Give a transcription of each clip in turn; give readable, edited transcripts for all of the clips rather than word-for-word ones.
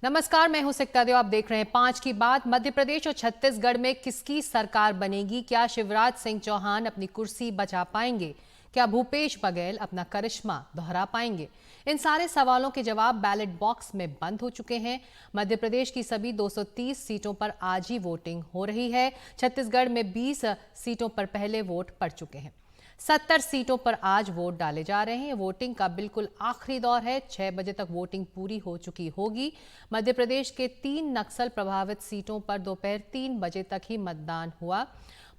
नमस्कार, मैं हूं सिकता देव। आप देख रहे हैं 5 की बात। मध्य प्रदेश और छत्तीसगढ़ में किसकी सरकार बनेगी? क्या शिवराज सिंह चौहान अपनी कुर्सी बचा पाएंगे? क्या भूपेश बघेल अपना करिश्मा दोहरा पाएंगे? इन सारे सवालों के जवाब बैलेट बॉक्स में बंद हो चुके हैं। मध्य प्रदेश की सभी 230 सीटों पर आज ही वोटिंग हो रही है। छत्तीसगढ़ में 20 सीटों पर पहले वोट पड़ चुके हैं। 70 सीटों पर आज वोट डाले जा रहे हैं। वोटिंग का बिल्कुल आखिरी दौर है। 6 बजे तक वोटिंग पूरी हो चुकी होगी। मध्य प्रदेश के 3 नक्सल प्रभावित सीटों पर दोपहर 3 बजे तक ही मतदान हुआ।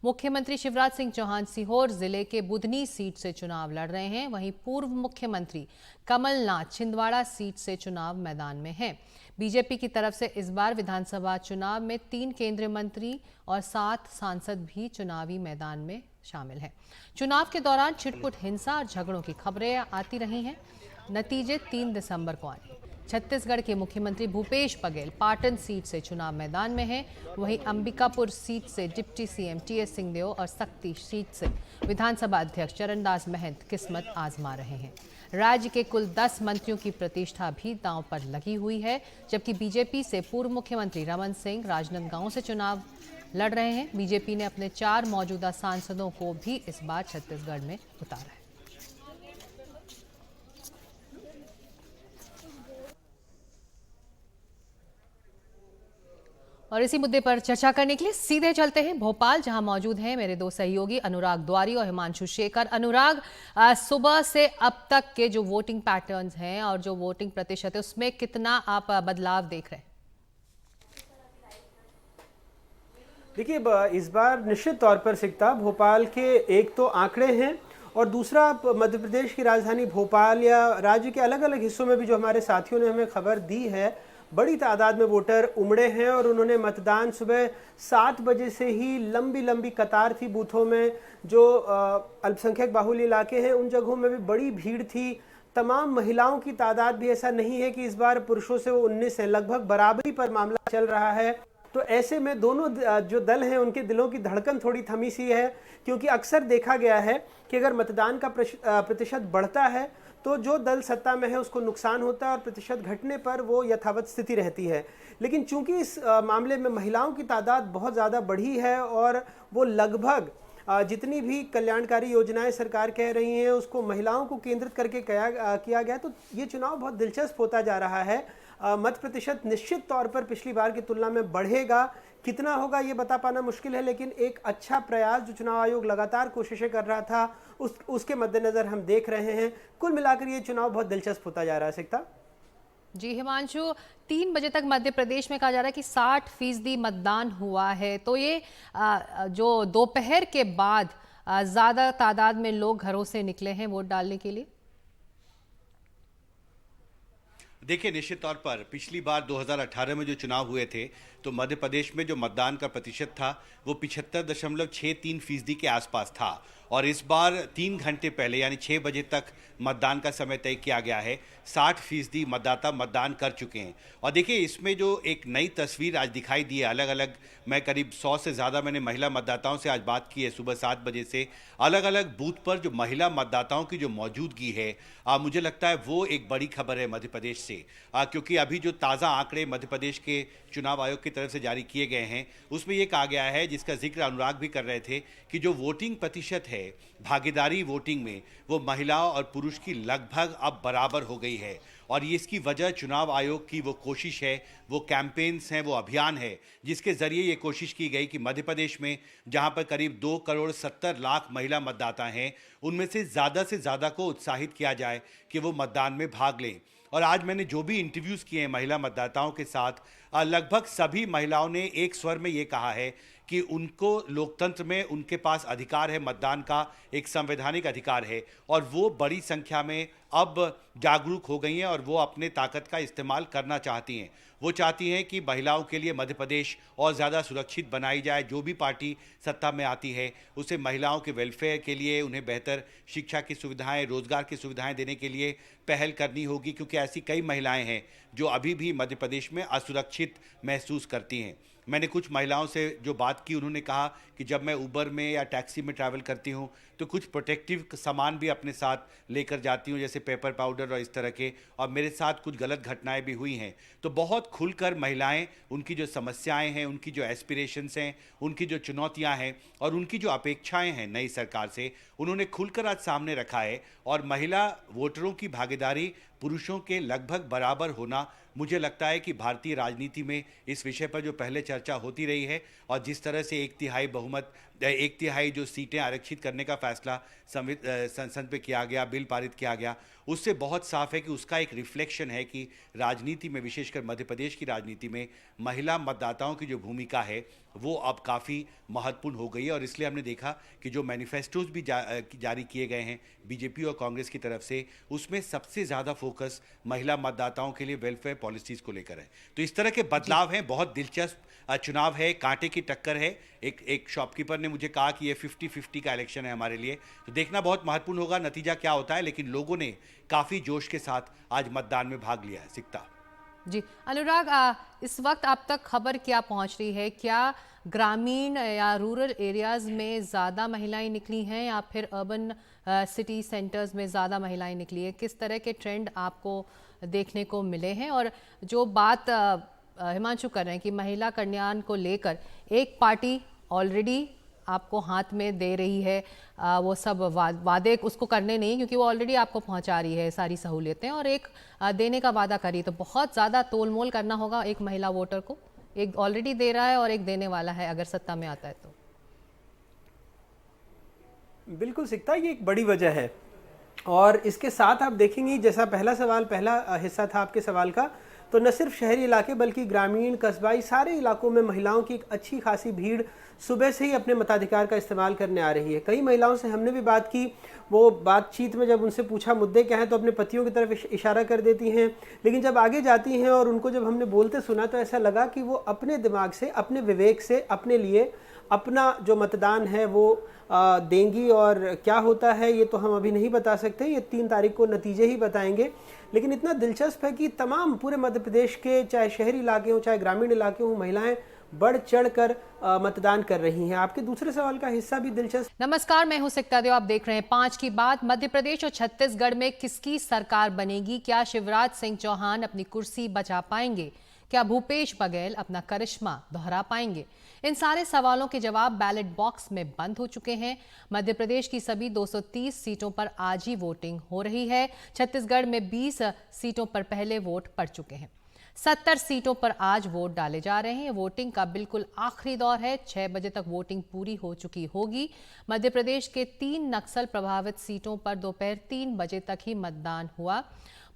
मुख्यमंत्री शिवराज सिंह चौहान सीहोर जिले के बुधनी सीट से चुनाव लड़ रहे हैं। वहीं पूर्व मुख्यमंत्री कमलनाथ छिंदवाड़ा सीट से चुनाव मैदान में हैं। बीजेपी की तरफ से इस बार विधानसभा चुनाव में 3 केंद्रीय मंत्री और 7 सांसद भी चुनावी मैदान में शामिल हैं। चुनाव के दौरान छिटपुट हिंसा और झगड़ों की खबरें आती रही हैं। नतीजे 3 दिसंबर को आए। छत्तीसगढ़ के मुख्यमंत्री भूपेश बघेल पाटन सीट से चुनाव मैदान में हैं। वहीं अंबिकापुर सीट से डिप्टी सीएम टीएस सिंहदेव और सक्ती सीट से विधानसभा अध्यक्ष चरणदास महंत किस्मत आजमा रहे हैं। राज्य के कुल 10 मंत्रियों की प्रतिष्ठा भी दांव पर लगी हुई है, जबकि बीजेपी से पूर्व मुख्यमंत्री रमन सिंह राजनांदगांव से चुनाव लड़ रहे हैं। बीजेपी ने अपने 4 मौजूदा सांसदों को भी इस बार छत्तीसगढ़ में उतारा है। और इसी मुद्दे पर चर्चा करने के लिए सीधे चलते हैं भोपाल, जहां मौजूद हैं मेरे 2 सहयोगी अनुराग द्वारी और हिमांशु शेखर। अनुराग, सुबह से अब तक के जो वोटिंग पैटर्न्स हैं और जो वोटिंग प्रतिशत है, उसमें कितना आप बदलाव देख रहे हैं? देखिए, इस बार निश्चित तौर पर सिकता भोपाल के एक तो आंकड़े हैं और दूसरा मध्य प्रदेश की राजधानी भोपाल या राज्य के अलग अलग हिस्सों में भी जो हमारे साथियों ने हमें खबर दी है, बड़ी तादाद में वोटर उमड़े हैं और उन्होंने मतदान सुबह 7 बजे से ही लंबी लंबी कतार थी बूथों में। जो अल्पसंख्यक बाहुल्य इलाके हैं उन जगहों में भी बड़ी भीड़ थी। तमाम महिलाओं की तादाद भी ऐसा नहीं है कि इस बार पुरुषों से वो 19 है, लगभग बराबरी पर मामला चल रहा है। तो ऐसे में दोनों जो दल हैं उनके दिलों की धड़कन थोड़ी थमी सी है, क्योंकि अक्सर देखा गया है कि अगर मतदान का प्रतिशत बढ़ता है तो जो दल सत्ता में है उसको नुकसान होता है और प्रतिशत घटने पर वो यथावत स्थिति रहती है। लेकिन चूंकि इस मामले में महिलाओं की तादाद बहुत ज़्यादा बढ़ी है और वो लगभग जितनी भी कल्याणकारी योजनाएं सरकार कह रही हैं उसको महिलाओं को केंद्रित करके किया गया, तो ये चुनाव बहुत दिलचस्प होता जा रहा है। मत प्रतिशत निश्चित तौर पर पिछली बार की तुलना में बढ़ेगा। कितना होगा ये बता पाना मुश्किल है, लेकिन एक अच्छा प्रयास जो चुनाव आयोग लगातार कोशिशें कर रहा था उसके मद्देनजर हम देख रहे हैं। कुल मिलाकर ये चुनाव बहुत दिलचस्प होता जा रहा है। सिकता जी हिमांशु, 3 बजे तक मध्य प्रदेश में कहा जा रहा है कि 60% मतदान हुआ है। तो ये जो दोपहर के बाद ज्यादा तादाद में लोग घरों से निकले हैं वोट डालने के लिए। देखिए, निश्चित तौर पर पिछली बार 2018 में जो चुनाव हुए थे तो मध्य प्रदेश में जो मतदान का प्रतिशत था वो 75.63% के आसपास था और इस बार 3 घंटे पहले यानी 6 बजे तक मतदान का समय तय किया गया है। 60% मतदाता मतदान कर चुके हैं और देखिए इसमें जो एक नई तस्वीर आज दिखाई दी है, अलग अलग मैं करीब 100 से ज़्यादा मैंने महिला मतदाताओं से आज बात की है। सुबह 7 बजे से अलग अलग बूथ पर जो महिला मतदाताओं की जो मौजूदगी है, मुझे लगता है वो एक बड़ी खबर है मध्य प्रदेश से, क्योंकि अभी जो ताज़ा आंकड़े मध्य प्रदेश के चुनाव आयोग की तरफ से जारी किए गए हैं उसमें ये कहा गया है, जिसका जिक्र अनुराग भी कर रहे थे, कि जो वोटिंग प्रतिशत है भागीदारी वोटिंग में वो महिलाओं और पुरुष की लगभग अब बराबर हो गई है और ये इसकी वजह चुनाव आयोग की वो कोशिश है, वो कैंपेन्स हैं, वो अभियान है जिसके ज़रिए ये कोशिश की गई कि मध्य प्रदेश में जहां पर करीब 2,70,00,000 महिला मतदाता हैं उनमें से ज़्यादा को उत्साहित किया जाए कि वो मतदान में भाग लें। और आज मैंने जो भी इंटरव्यूज़ किए हैं महिला मतदाताओं के साथ, लगभग सभी महिलाओं ने एक स्वर में ये कहा है कि उनको लोकतंत्र में उनके पास अधिकार है, मतदान का एक संवैधानिक अधिकार है और वो बड़ी संख्या में अब जागरूक हो गई हैं और वो अपने ताकत का इस्तेमाल करना चाहती हैं। वो चाहती हैं कि महिलाओं के लिए मध्य प्रदेश और ज़्यादा सुरक्षित बनाई जाए। जो भी पार्टी सत्ता में आती है उसे महिलाओं के वेलफेयर के लिए, उन्हें बेहतर शिक्षा की सुविधाएं, रोजगार की सुविधाएं देने के लिए पहल करनी होगी, क्योंकि ऐसी कई महिलाएं हैं जो अभी भी मध्य प्रदेश में असुरक्षित महसूस करती हैं। मैंने कुछ महिलाओं से जो बात की, उन्होंने कहा कि जब मैं उबर में या टैक्सी में ट्रैवल करती हूँ तो कुछ प्रोटेक्टिव सामान भी अपने साथ लेकर जाती हूँ, जैसे पेपर पाउडर और इस तरह के, और मेरे साथ कुछ गलत घटनाएं भी हुई हैं। तो बहुत खुलकर महिलाएं उनकी जो समस्याएं हैं, उनकी जो एस्पिरेशंस हैं, उनकी जो चुनौतियां हैं और उनकी जो अपेक्षाएं हैं नई सरकार से, उन्होंने खुलकर आज सामने रखा है। और महिला वोटरों की भागीदारी पुरुषों के लगभग बराबर होना, मुझे लगता है कि भारतीय राजनीति में इस विषय पर जो पहले चर्चा होती रही है और जिस तरह से 1/3 बहुमत, 1/3 जो सीटें आरक्षित करने का फैसला संसद में किया गया, बिल पारित किया गया, उससे बहुत साफ है कि उसका एक रिफ्लेक्शन है कि राजनीति में, विशेषकर मध्य प्रदेश की राजनीति में, महिला मतदाताओं की जो भूमिका है वो अब काफ़ी महत्वपूर्ण हो गई है। और इसलिए हमने देखा कि जो मैनिफेस्टोज भी जारी किए गए हैं बीजेपी और कांग्रेस की तरफ से, उसमें सबसे ज़्यादा फोकस महिला मतदाताओं के लिए वेलफेयर पॉलिसीज़ को लेकर है। तो इस तरह के बदलाव हैं। बहुत दिलचस्प चुनाव है, कांटे की टक्कर है। एक शॉपकीपर ने मुझे कहा कि ये 50-50 का इलेक्शन है हमारे लिए, तो देखना बहुत महत्वपूर्ण होगा नतीजा क्या होता है। लेकिन लोगों ने काफ़ी जोश के साथ आज मतदान में भाग लिया है। सिकता जी अनुराग, इस वक्त आप तक खबर क्या पहुंच रही है? क्या ग्रामीण या रूरल एरियाज में ज़्यादा महिलाएं निकली हैं या फिर अर्बन सिटी सेंटर्स में ज़्यादा महिलाएं निकली हैं? किस तरह के ट्रेंड आपको देखने को मिले हैं? और जो बात हिमांशु कर रहे हैं कि महिला कल्याण को लेकर एक पार्टी ऑलरेडी आपको हाथ में दे रही है, वो सब वादे उसको करने नहीं, क्योंकि वो ऑलरेडी आपको पहुंचा रही है सारी सहूलियतें, और एक देने का वादा करी, तो बहुत ज़्यादा तोल मोल करना होगा एक महिला वोटर को। एक ऑलरेडी दे रहा है और एक देने वाला है अगर सत्ता में आता है तो। बिल्कुल सिकता, ये एक बड़ी वजह है। और इसके साथ आप देखेंगे, जैसा पहला हिस्सा था आपके सवाल का, तो न सिर्फ शहरी इलाके बल्कि ग्रामीण, कस्बाई सारे इलाकों में महिलाओं की एक अच्छी खासी भीड़ सुबह से ही अपने मताधिकार का इस्तेमाल करने आ रही है। कई महिलाओं से हमने भी बात की, वो बातचीत में जब उनसे पूछा मुद्दे क्या हैं तो अपने पतियों की तरफ इशारा कर देती हैं, लेकिन जब आगे जाती हैं और उनको जब हमने बोलते सुना तो ऐसा लगा कि वो अपने दिमाग से, अपने विवेक से, अपने लिए अपना जो मतदान है वो देंगी। और क्या होता है ये तो हम अभी नहीं बता सकते, ये 3 तारीख को नतीजे ही बताएंगे। लेकिन इतना दिलचस्प है कि तमाम पूरे मध्य प्रदेश के, चाहे शहरी इलाके हों चाहे ग्रामीण इलाके हों, महिलाएं बढ़ चढ़ कर मतदान कर रही हैं। आपके दूसरे सवाल का हिस्सा भी दिलचस्प। नमस्कार, मैं हूं सिकता देव, आप देख रहे हैं 5 की बात। मध्य प्रदेश और छत्तीसगढ़ में किसकी सरकार बनेगी? क्या शिवराज सिंह चौहान अपनी कुर्सी बचा पाएंगे? क्या भूपेश बघेल अपना करिश्मा दोहरा पाएंगे? इन सारे सवालों के जवाब बैलेट बॉक्स में बंद हो चुके हैं। मध्य प्रदेश की सभी 230 सीटों पर आज ही वोटिंग हो रही है। छत्तीसगढ़ में 20 सीटों पर पहले वोट पड़ चुके हैं। 70 सीटों पर आज वोट डाले जा रहे हैं। वोटिंग का बिल्कुल आखिरी दौर है। 6 बजे तक वोटिंग पूरी हो चुकी होगी। मध्य प्रदेश के 3 नक्सल प्रभावित सीटों पर दोपहर 3 बजे तक ही मतदान हुआ।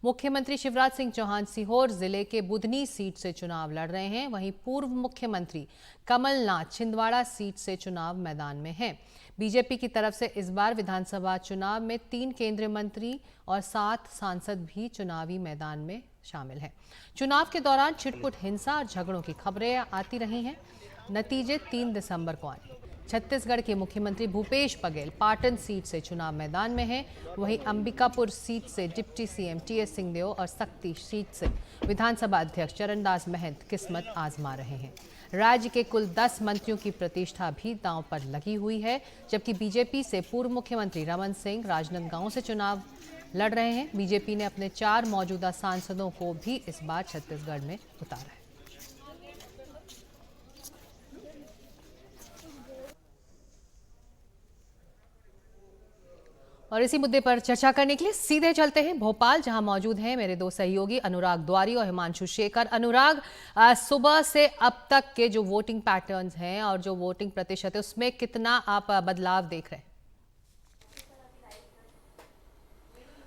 मुख्यमंत्री शिवराज सिंह चौहान सीहोर जिले के बुधनी सीट से चुनाव लड़ रहे हैं। वहीं पूर्व मुख्यमंत्री कमलनाथ छिंदवाड़ा सीट से चुनाव मैदान में हैं। बीजेपी की तरफ से इस बार विधानसभा चुनाव में 3 केंद्रीय मंत्री और 7 सांसद भी चुनावी मैदान में शामिल हैं। चुनाव के दौरान छिटपुट हिंसा और झगड़ों की खबरें आती रही हैं। नतीजे 3 दिसंबर को आए। छत्तीसगढ़ के मुख्यमंत्री भूपेश बघेल पाटन सीट से चुनाव मैदान में हैं। वहीं अंबिकापुर सीट से डिप्टी सीएम टीएस सिंहदेव और सक्ती सीट से विधानसभा अध्यक्ष चरणदास महंत किस्मत आजमा रहे हैं। राज्य के कुल 10 मंत्रियों की प्रतिष्ठा भी दांव पर लगी हुई है, जबकि बीजेपी से पूर्व मुख्यमंत्री रमन सिंह राजनांदगांव से चुनाव लड़ रहे हैं। बीजेपी ने अपने 4 मौजूदा सांसदों को भी इस बार छत्तीसगढ़ में उतारा है। और इसी मुद्दे पर चर्चा करने के लिए सीधे चलते हैं भोपाल, जहां मौजूद हैं मेरे 2 सहयोगी अनुराग द्वारी और हिमांशु शेखर। अनुराग, सुबह से अब तक के जो वोटिंग पैटर्न्स हैं और जो वोटिंग प्रतिशत है, उसमें कितना आप बदलाव देख रहे हैं?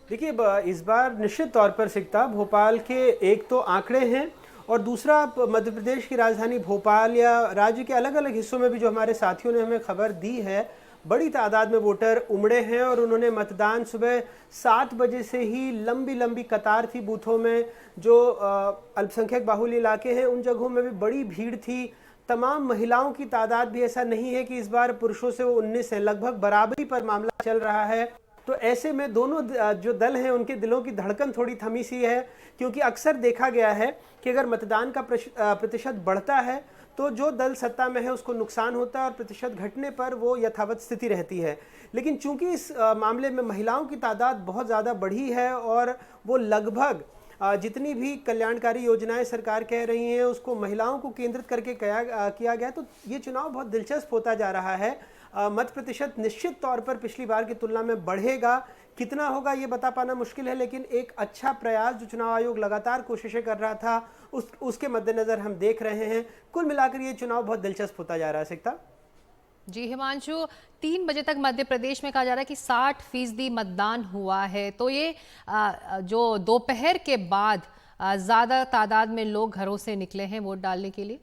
देखिए, इस बार निश्चित तौर पर सिकता भोपाल के एक तो आंकड़े हैं और दूसरा मध्य प्रदेश की राजधानी भोपाल या राज्य के अलग अलग हिस्सों में भी जो हमारे साथियों ने हमें खबर दी है, बड़ी तादाद में वोटर उमड़े हैं और उन्होंने मतदान सुबह 7 बजे से ही लंबी लंबी कतार थी बूथों में। जो अल्पसंख्यक बाहुल्य इलाके हैं उन जगहों में भी बड़ी भीड़ थी। तमाम महिलाओं की तादाद भी ऐसा नहीं है कि इस बार पुरुषों से वो 19 है, लगभग बराबरी पर मामला चल रहा है। तो ऐसे में दोनों जो दल हैं उनके दिलों की धड़कन थोड़ी थमी सी है, क्योंकि अक्सर देखा गया है कि अगर मतदान का प्रतिशत बढ़ता है तो जो दल सत्ता में है उसको नुकसान होता है और प्रतिशत घटने पर वो यथावत स्थिति रहती है। लेकिन चूंकि इस मामले में महिलाओं की तादाद बहुत ज़्यादा बढ़ी है और वो लगभग जितनी भी कल्याणकारी योजनाएं सरकार कह रही हैं उसको महिलाओं को केंद्रित करके किया गया, तो ये चुनाव बहुत दिलचस्प होता जा रहा है। मत प्रतिशत निश्चित तौर पर पिछली बार की तुलना में बढ़ेगा, कितना होगा ये बता पाना मुश्किल है, लेकिन एक अच्छा प्रयास जो चुनाव आयोग लगातार कोशिशें कर रहा था उसके मद्देनजर हम देख रहे हैं। कुल मिलाकर ये चुनाव बहुत दिलचस्प होता जा रहा है। सिकता जी हिमांशु, 3 बजे तक मध्य प्रदेश में कहा जा रहा है कि 60% मतदान हुआ है, तो ये जो दोपहर के बाद ज्यादा तादाद में लोग घरों से निकले हैं वोट डालने के लिए।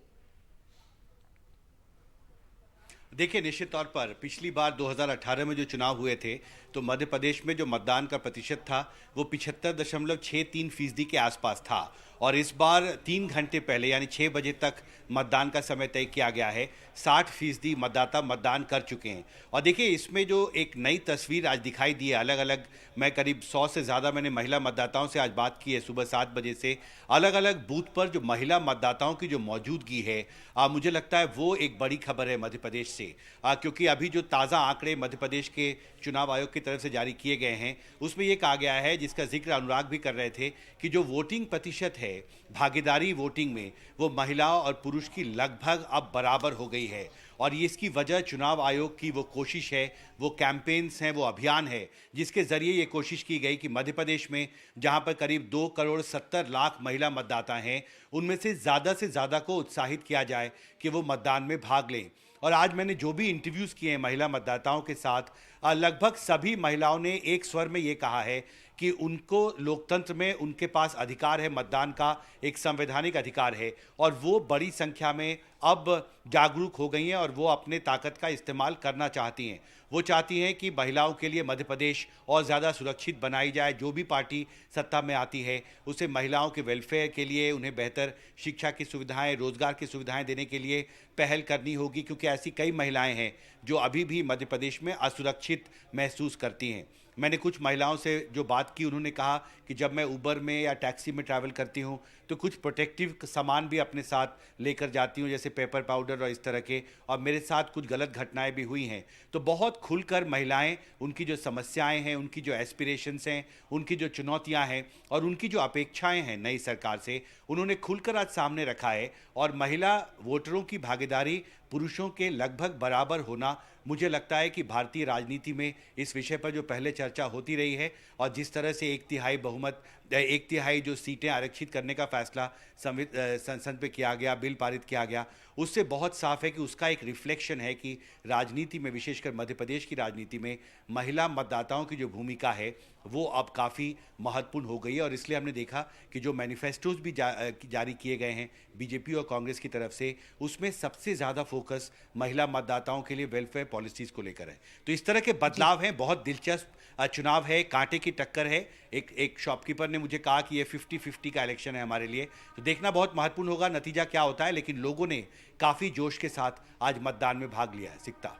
देखिए, निश्चित तौर पर पिछली बार 2018 में जो चुनाव हुए थे तो मध्य प्रदेश में जो मतदान का प्रतिशत था वो 75.63% के आसपास था, और इस बार 3 घंटे पहले यानी 6 बजे तक मतदान का समय तय किया गया है। 60% मतदाता मतदान कर चुके हैं। और देखिए, इसमें जो एक नई तस्वीर आज दिखाई दी है, अलग अलग, मैं करीब 100 से ज़्यादा मैंने महिला मतदाताओं से आज बात की है सुबह 7 बजे से। अलग अलग बूथ पर जो महिला मतदाताओं की जो मौजूदगी है, मुझे लगता है वो एक बड़ी खबर है मध्य प्रदेश से, क्योंकि अभी जो ताज़ा आंकड़े मध्य प्रदेश के चुनाव आयोग की तरफ से जारी किए गए हैं उसमें ये कहा गया है, जिसका जिक्र अनुराग भी कर रहे थे, कि जो वोटिंग प्रतिशत है भागीदारी वोटिंग में वो महिलाओं और पुरुष की लगभग अब बराबर हो गई है। और ये इसकी वजह चुनाव आयोग की वो कोशिश है, वो कैंपेन्स हैं, वो अभियान है जिसके ज़रिए ये कोशिश की गई कि मध्य प्रदेश में जहां पर करीब 2,70,00,000 महिला मतदाता हैं उनमें से ज़्यादा को उत्साहित किया जाए कि वो मतदान में भाग लें। और आज मैंने जो भी इंटरव्यूज़ किए हैं महिला मतदाताओं के साथ, लगभग सभी महिलाओं ने एक स्वर में ये कहा है कि उनको लोकतंत्र में उनके पास अधिकार है, मतदान का एक संवैधानिक अधिकार है, और वो बड़ी संख्या में अब जागरूक हो गई हैं और वो अपने ताकत का इस्तेमाल करना चाहती हैं। वो चाहती हैं कि महिलाओं के लिए मध्य प्रदेश और ज़्यादा सुरक्षित बनाई जाए। जो भी पार्टी सत्ता में आती है उसे महिलाओं के वेलफेयर के लिए, उन्हें बेहतर शिक्षा की सुविधाएं, रोजगार की सुविधाएं देने के लिए पहल करनी होगी, क्योंकि ऐसी कई महिलाएं हैं जो अभी भी मध्य प्रदेश में असुरक्षित महसूस करती हैं। मैंने कुछ महिलाओं से जो बात की, उन्होंने कहा कि जब मैं उबर में या टैक्सी में ट्रैवल करती हूँ तो कुछ प्रोटेक्टिव सामान भी अपने साथ लेकर जाती हूँ, जैसे पेपर पाउडर और इस तरह के, और मेरे साथ कुछ गलत घटनाएं भी हुई हैं। तो बहुत खुलकर महिलाएं उनकी जो समस्याएं हैं, उनकी जो एस्पिरेशंस हैं, उनकी जो चुनौतियां हैं और उनकी जो अपेक्षाएं हैं नई सरकार से, उन्होंने खुलकर आज सामने रखा है। और महिला वोटरों की भागीदारी पुरुषों के लगभग बराबर होना, मुझे लगता है कि भारतीय राजनीति में इस विषय पर जो पहले चर्चा होती रही है और जिस तरह से 1/3 जो सीटें आरक्षित करने का फैसला संसद पे किया गया, बिल पारित किया गया, उससे बहुत साफ है कि उसका एक रिफ्लेक्शन है कि राजनीति में, विशेषकर मध्य प्रदेश की राजनीति में, महिला मतदाताओं की जो भूमिका है वो अब काफ़ी महत्वपूर्ण हो गई है। और इसलिए हमने देखा कि जो मैनिफेस्टोज भी जारी किए गए हैं बीजेपी और कांग्रेस की तरफ से, उसमें सबसे ज़्यादा फोकस महिला मतदाताओं के लिए वेलफेयर पॉलिसीज़ को लेकर है। तो इस तरह के बदलाव हैं। बहुत दिलचस्प चुनाव है, कांटे की टक्कर है। एक शॉपकीपर ने मुझे कहा कि ये 50-50 का इलेक्शन है हमारे लिए, तो देखना बहुत महत्वपूर्ण होगा नतीजा क्या होता है। लेकिन लोगों ने काफ़ी जोश के साथ आज मतदान में भाग लिया है। सिकता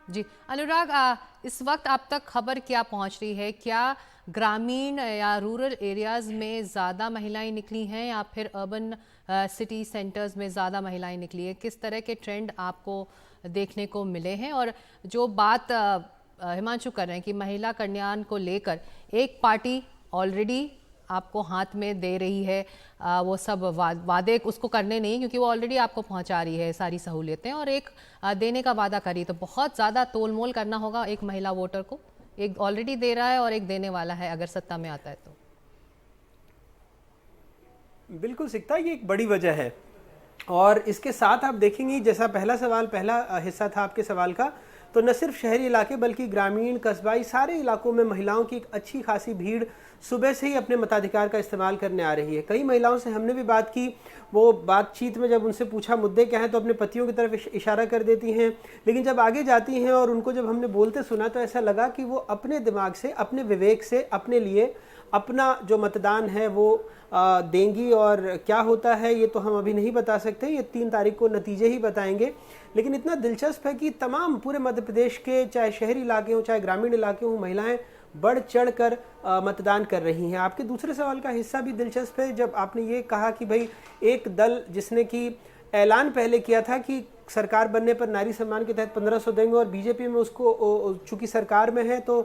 जी अनुराग, इस वक्त आप तक खबर क्या पहुंच रही है? क्या ग्रामीण या रूरल एरियाज में ज़्यादा महिलाएं निकली हैं या फिर अर्बन सिटी सेंटर्स में ज़्यादा महिलाएं निकली है? किस तरह के ट्रेंड आपको देखने को मिले हैं? और जो बात हिमांशु कर रहे हैं कि महिला कल्याण को लेकर एक पार्टी ऑलरेडी आपको हाथ में दे रही है, वो सब वादे उसको करने नहीं, क्योंकि वो ऑलरेडी आपको पहुंचा रही है सारी सहूलियतें, और एक देने का वादा करी, तो बहुत ज़्यादा तोलमोल करना होगा एक महिला वोटर को। एक ऑलरेडी दे रहा है और एक देने वाला है अगर सत्ता में आता है तो। बिल्कुल सिकता, ये एक बड़ी वजह है। और इसके साथ आप देखेंगे, जैसा पहला हिस्सा था आपके सवाल का, तो न सिर्फ शहरी इलाके बल्कि ग्रामीण, कस्बाई, सारे इलाकों में महिलाओं की एक अच्छी खासी भीड़ सुबह से ही अपने मताधिकार का इस्तेमाल करने आ रही है। कई महिलाओं से हमने भी बात की, वो बातचीत में जब उनसे पूछा मुद्दे क्या हैं तो अपने पतियों की तरफ इशारा कर देती हैं, लेकिन जब आगे जाती हैं और उनको जब हमने बोलते सुना तो ऐसा लगा कि वो अपने दिमाग से, अपने विवेक से, अपने लिए अपना जो मतदान है वो देंगी। और क्या होता है ये तो हम अभी नहीं बता सकते, ये 3 तारीख को नतीजे ही बताएंगे। लेकिन इतना दिलचस्प है कि तमाम पूरे मध्य प्रदेश के, चाहे शहरी इलाके हों चाहे ग्रामीण इलाके हों, महिलाएं बढ़ चढ़ कर मतदान कर रही हैं। आपके दूसरे सवाल का हिस्सा भी दिलचस्प है, जब आपने ये कहा कि भाई एक दल जिसने कि ऐलान पहले किया था कि सरकार बनने पर नारी सम्मान के तहत 1500 देंगे, और बीजेपी में उसको चूंकि सरकार में है तो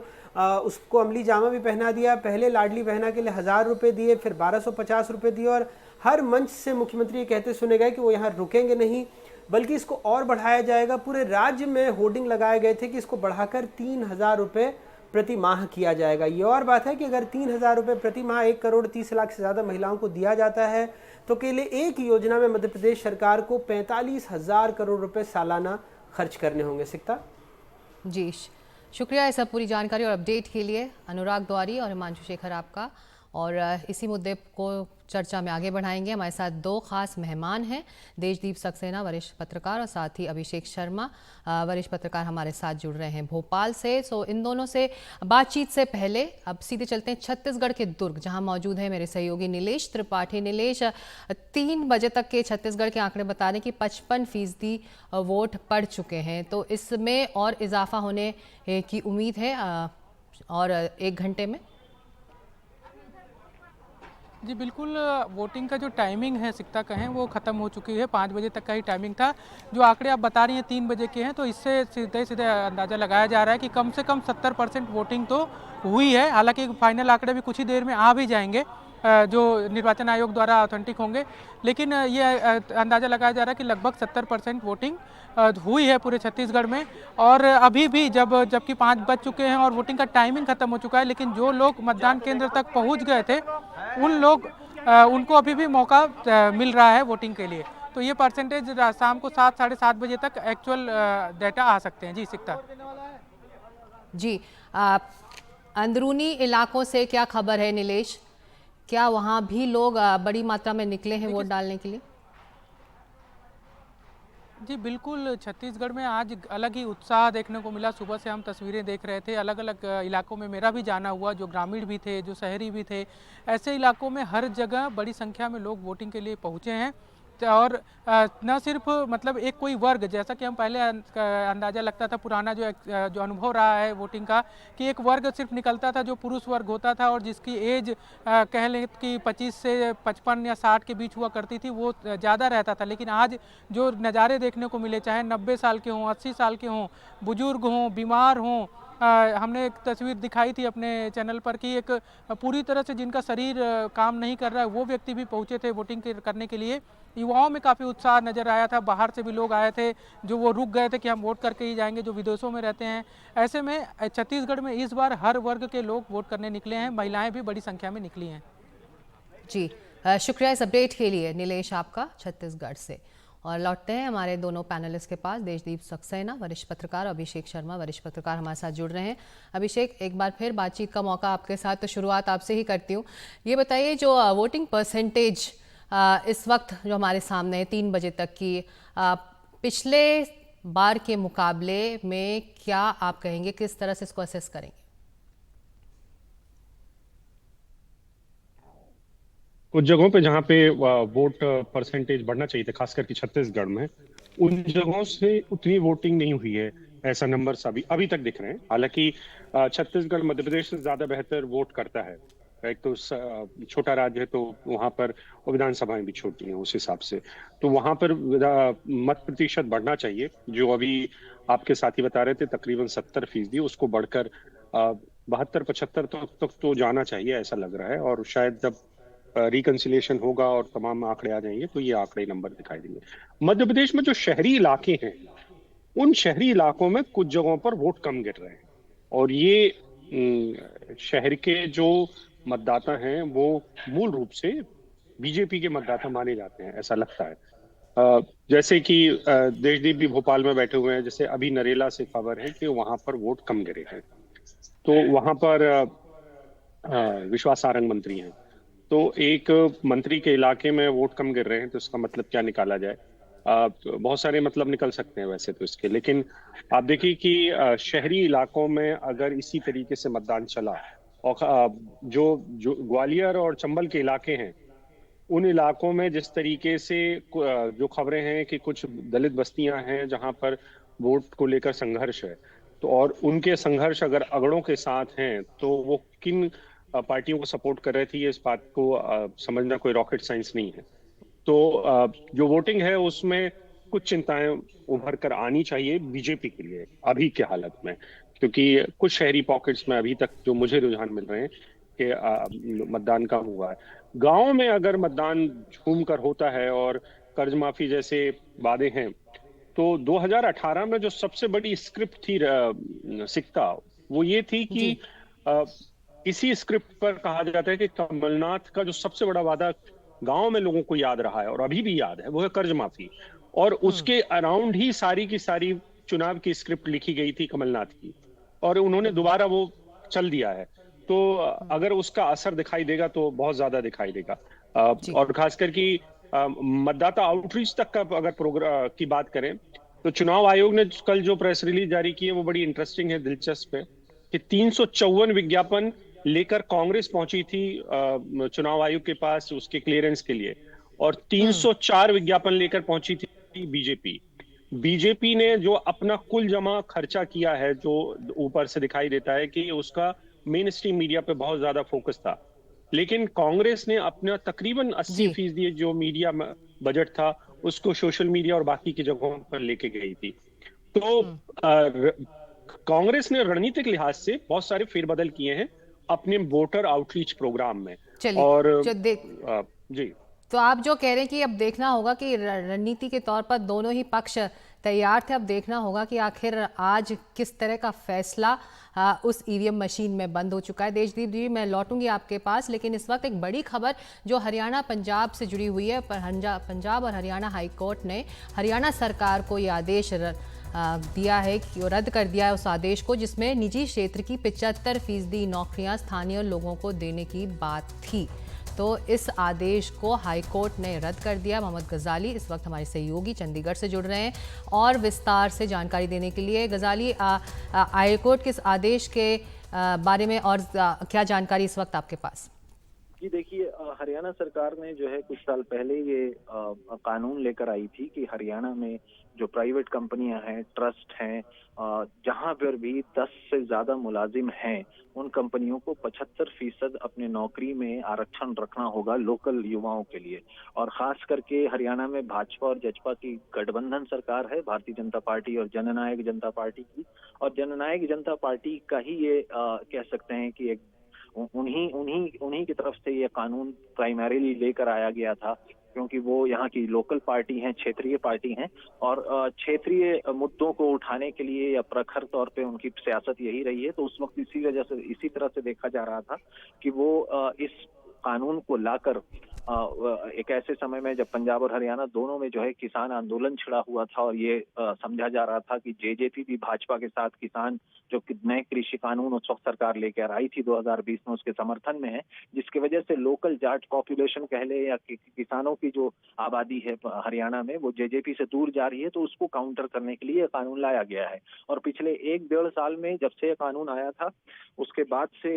उसको अमली जामा भी पहना दिया। पहले लाडली बहना के लिए 1000 रुपये दिए, फिर 1250 रुपये दिए, और हर मंच से मुख्यमंत्री ये कहते सुने गए कि वो यहाँ रुकेंगे नहीं, बल्कि इसको और बढ़ाया जाएगा। पूरे राज्य में होर्डिंग लगाए गए थे कि इसको बढ़ाकर 3000 रुपये प्रति माह किया जाएगा। ये और बात है कि अगर 3000 रुपये प्रति माह 1,30,00,000 से ज़्यादा महिलाओं को दिया जाता है तो केवल एक योजना में मध्य प्रदेश सरकार को 45,000 करोड़ रुपए सालाना खर्च करने होंगे। सिकता जी, शुक्रिया इस पूरी जानकारी और अपडेट के लिए अनुराग द्वारी और हिमांशु शेखर आपका। और इसी मुद्दे को चर्चा में आगे बढ़ाएंगे। हमारे साथ दो खास मेहमान हैं, देशदीप सक्सेना वरिष्ठ पत्रकार और साथ ही अभिषेक शर्मा वरिष्ठ पत्रकार हमारे साथ जुड़ रहे हैं भोपाल से। सो इन दोनों से बातचीत से पहले अब सीधे चलते हैं छत्तीसगढ़ के दुर्ग, जहां मौजूद है मेरे सहयोगी नीलेश त्रिपाठी। नीलेश, 3 बजे तक के छत्तीसगढ़ के आंकड़े बता रहे हैं कि 55% वोट पड़ चुके हैं, तो इसमें और इजाफा होने की उम्मीद है और 1 घंटे में। जी बिल्कुल, वोटिंग का जो टाइमिंग है सिकता कहें वो ख़त्म हो चुकी है। 5 बजे तक का ही टाइमिंग था। जो आंकड़े आप बता रही हैं 3 बजे के हैं, तो इससे सीधे सीधे अंदाज़ा लगाया जा रहा है कि कम से कम 70% वोटिंग तो हुई है। हालांकि फाइनल आंकड़े भी कुछ ही देर में आ भी जाएंगे जो निर्वाचन आयोग द्वारा ऑथेंटिक होंगे, लेकिन ये अंदाज़ा लगाया जा रहा है कि लगभग 70% वोटिंग हुई है पूरे छत्तीसगढ़ में। और अभी भी जबकि 5 बज चुके हैं और वोटिंग का टाइमिंग खत्म हो चुका है, लेकिन जो लोग मतदान केंद्र तक पहुंच गए थे उनको अभी भी मौका मिल रहा है वोटिंग के लिए। तो ये परसेंटेज शाम को 7 साढ़े 7 बजे तक एक्चुअल डेटा आ सकते हैं। जी सिकता जी, अंदरूनी इलाकों से क्या खबर है नीलेश? क्या वहाँ भी लोग बड़ी मात्रा में निकले हैं वोट डालने के लिए? जी बिल्कुल, छत्तीसगढ़ में आज अलग ही उत्साह देखने को मिला। सुबह से हम तस्वीरें देख रहे थे, अलग अलग इलाकों में मेरा भी जाना हुआ, जो ग्रामीण भी थे, जो शहरी भी थे। ऐसे इलाकों में हर जगह बड़ी संख्या में लोग वोटिंग के लिए पहुंचे हैं। और न सिर्फ मतलब एक कोई वर्ग, जैसा कि हम पहले अंदाज़ा लगता था पुराना जो अनुभव रहा है वोटिंग का, कि एक वर्ग सिर्फ निकलता था जो पुरुष वर्ग होता था और जिसकी एज कह लें कि 25 से 55 या 60 के बीच हुआ करती थी, वो ज़्यादा रहता था। लेकिन आज जो नज़ारे देखने को मिले, चाहे 90 साल के हों, 80 साल के हों, बुजुर्ग हों, बीमार हों, हमने एक तस्वीर दिखाई थी अपने चैनल पर कि एक पूरी तरह से जिनका शरीर काम नहीं कर रहा है वो व्यक्ति भी पहुंचे थे वोटिंग करने के लिए। युवाओं में काफ़ी उत्साह नज़र आया था, बाहर से भी लोग आए थे जो वो रुक गए थे कि हम वोट करके ही जाएंगे, जो विदेशों में रहते हैं। ऐसे में छत्तीसगढ़ में इस बार हर वर्ग के लोग वोट करने निकले हैं, महिलाएं भी बड़ी संख्या में निकली हैं। जी, शुक्रिया इस अपडेट के लिए नीलेश आपका छत्तीसगढ़ से। और लौटते हैं हमारे दोनों पैनलिस्ट के पास। देशदीप सक्सेना वरिष्ठ पत्रकार, अभिषेक शर्मा वरिष्ठ पत्रकार हमारे साथ जुड़ रहे हैं। अभिषेक, एक बार फिर बातचीत का मौका आपके साथ, तो शुरुआत आपसे ही करती हूँ। ये बताइए, जो वोटिंग परसेंटेज इस वक्त जो हमारे सामने है 3 बजे तक की, पिछले बार के मुकाबले में क्या आप कहेंगे, किस तरह से इसको असेस करेंगे? कुछ जगहों पे जहाँ पे वोट परसेंटेज बढ़ना चाहिए था, खासकर कि छत्तीसगढ़ में, उन जगहों से उतनी वोटिंग नहीं हुई है, ऐसा नंबर्स अभी तक दिख रहे हैं। हालांकि छत्तीसगढ़ मध्य प्रदेश से ज्यादा बेहतर वोट करता है। एक तो छोटा राज्य है, तो वहां पर विधानसभाएं भी छोटी हैं उस हिसाब से, तो वहां पर मत प्रतिशत बढ़ना चाहिए। जो अभी आपके साथी बता रहे थे तकरीबन 70%, उसको बढ़कर 72-75 तक तो जाना चाहिए, ऐसा लग रहा है। और शायद जब रिकंसिलिएशन होगा और तमाम आंकड़े आ जाएंगे तो ये आंकड़े नंबर दिखाई देंगे। मध्य प्रदेश में जो शहरी इलाके हैं, उन शहरी इलाकों में कुछ जगहों पर वोट कम गिर रहे हैं, और ये शहर के जो मतदाता हैं वो मूल रूप से बीजेपी के मतदाता माने जाते हैं, ऐसा लगता है। जैसे कि देशदीप भी भोपाल में बैठे हुए हैं, जैसे अभी नरेला से खबर है कि वहां पर वोट कम गिरे हैं, तो वहां पर विश्वास सारंग मंत्री हैं, तो एक मंत्री के इलाके में वोट कम गिर रहे हैं, तो इसका मतलब क्या निकाला जाए? बहुत सारे मतलब निकल सकते हैं वैसे तो इसके, लेकिन आप देखिए कि शहरी इलाकों में अगर इसी तरीके से मतदान चला, और जो ग्वालियर और चंबल के इलाके हैं, उन इलाकों में जिस तरीके से जो खबरें हैं कि कुछ दलित बस्तियां हैं जहां पर वोट को लेकर संघर्ष है, तो और उनके संघर्ष अगर अगड़ों के साथ हैं, तो वो किन पार्टियों को सपोर्ट कर रही थी, इस बात को समझना कोई रॉकेट साइंस नहीं है। तो जो वोटिंग है उसमें कुछ चिंताएं उभर कर आनी चाहिए बीजेपी के लिए अभी के हालत में, क्योंकि कुछ शहरी पॉकेट्स में अभी तक जो मुझे रुझान मिल रहे हैं कि मतदान कम हुआ है। गांव में अगर मतदान झूम कर होता है और कर्ज माफी जैसे वादे हैं, तो 2018 में जो सबसे बड़ी स्क्रिप्ट थी सिक्का, वो ये थी कि जी अ, इसी स्क्रिप्ट पर कहा जाता है कि कमलनाथ का जो सबसे बड़ा वादा गांव में लोगों को याद रहा है और अभी भी याद है, वो है कर्ज माफी। और उसके अराउंड ही सारी की सारी चुनाव की स्क्रिप्ट लिखी गई थी कमलनाथ की, और उन्होंने दोबारा वो चल दिया है। तो अगर उसका असर दिखाई देगा तो बहुत ज्यादा दिखाई देगा। जी और खासकर कि मतदाता आउटरीच तक का अगर प्रोग्राम की बात करें, तो चुनाव आयोग ने कल जो प्रेस रिलीज जारी की है वो बड़ी इंटरेस्टिंग है, दिलचस्प है कि 354 विज्ञापन लेकर कांग्रेस पहुंची थी चुनाव आयोग के पास उसके क्लियरेंस के लिए, और 304 विज्ञापन लेकर पहुंची थी बीजेपी। बीजेपी ने जो अपना कुल जमा खर्चा किया है, जो ऊपर से दिखाई देता है कि उसका मेन स्ट्रीम मीडिया पे बहुत ज्यादा फोकस था, लेकिन कांग्रेस ने अपना तकरीबन जी 80% जो मीडिया बजट था उसको सोशल मीडिया और बाकी की जगहों पर लेके गई थी। तो कांग्रेस ने रणनीतिक लिहाज से बहुत सारे फेरबदल किए हैं अपने वोटर आउटरीच प्रोग्राम में। चलिए और जो देख जी, तो आप जो कह रहे हैं कि अब देखना होगा कि रणनीति के तौर पर दोनों ही पक्ष तैयार थे, अब देखना होगा कि आखिर आज किस तरह का फैसला उस ईवीएम मशीन में बंद हो चुका है। देशदीप जी, मैं लौटूंगी आपके पास, लेकिन इस वक्त एक बड़ी खबर जो हरियाणा पंजाब से जुड़ी हुई है। पंजाब और हरियाणा हाई कोर्ट ने हरियाणा सरकार को ये आदेश दिया है कि रद्द कर दिया है उस आदेश को जिसमें निजी क्षेत्र की 75% नौकरियां स्थानीय लोगों को देने की बात थी। तो इस आदेश को हाई कोर्ट ने रद्द कर दिया। मोहम्मद गजाली इस वक्त हमारे सहयोगी चंडीगढ़ से जुड़ रहे हैं और विस्तार से जानकारी देने के लिए। गजाली, हाई कोर्ट के इस आदेश के बारे में और क्या जानकारी इस वक्त आपके पास? जी देखिए, हरियाणा सरकार ने जो है कुछ साल पहले ये कानून लेकर आई थी कि हरियाणा में जो प्राइवेट कंपनियां हैं, ट्रस्ट हैं, जहां पर भी 10 से ज्यादा मुलाजिम हैं, उन कंपनियों को 75% अपने नौकरी में आरक्षण रखना होगा लोकल युवाओं के लिए। और खास करके हरियाणा में भाजपा और जजपा की गठबंधन सरकार है, भारतीय जनता पार्टी और जननायक जनता पार्टी की। और जननायक जनता पार्टी का ही ये कह सकते हैं कि एक उन्हीं की तरफ से ये कानून प्राइमरीली लेकर आया गया था, क्योंकि वो यहाँ की लोकल पार्टी हैं, क्षेत्रीय पार्टी हैं, और क्षेत्रीय मुद्दों को उठाने के लिए या प्रखर तौर पे उनकी सियासत यही रही है। तो उस वक्त इसी तरह से देखा जा रहा था कि वो इस कानून को लाकर एक ऐसे समय में जब पंजाब और हरियाणा दोनों में जो है किसान आंदोलन छिड़ा हुआ था और ये समझा जा रहा था कि जेजेपी भी भाजपा के साथ किसान जो नए कृषि कानून उस वक्त सरकार लेकर आई थी 2020 में उसके समर्थन में है, जिसकी वजह से लोकल जाट पॉपुलेशन कह ले या किसानों की जो आबादी है हरियाणा में वो जेजेपी से दूर जा रही है। तो उसको काउंटर करने के लिए यह कानून लाया गया है। और पिछले 1-1.5 साल में जब से यह कानून आया था उसके बाद से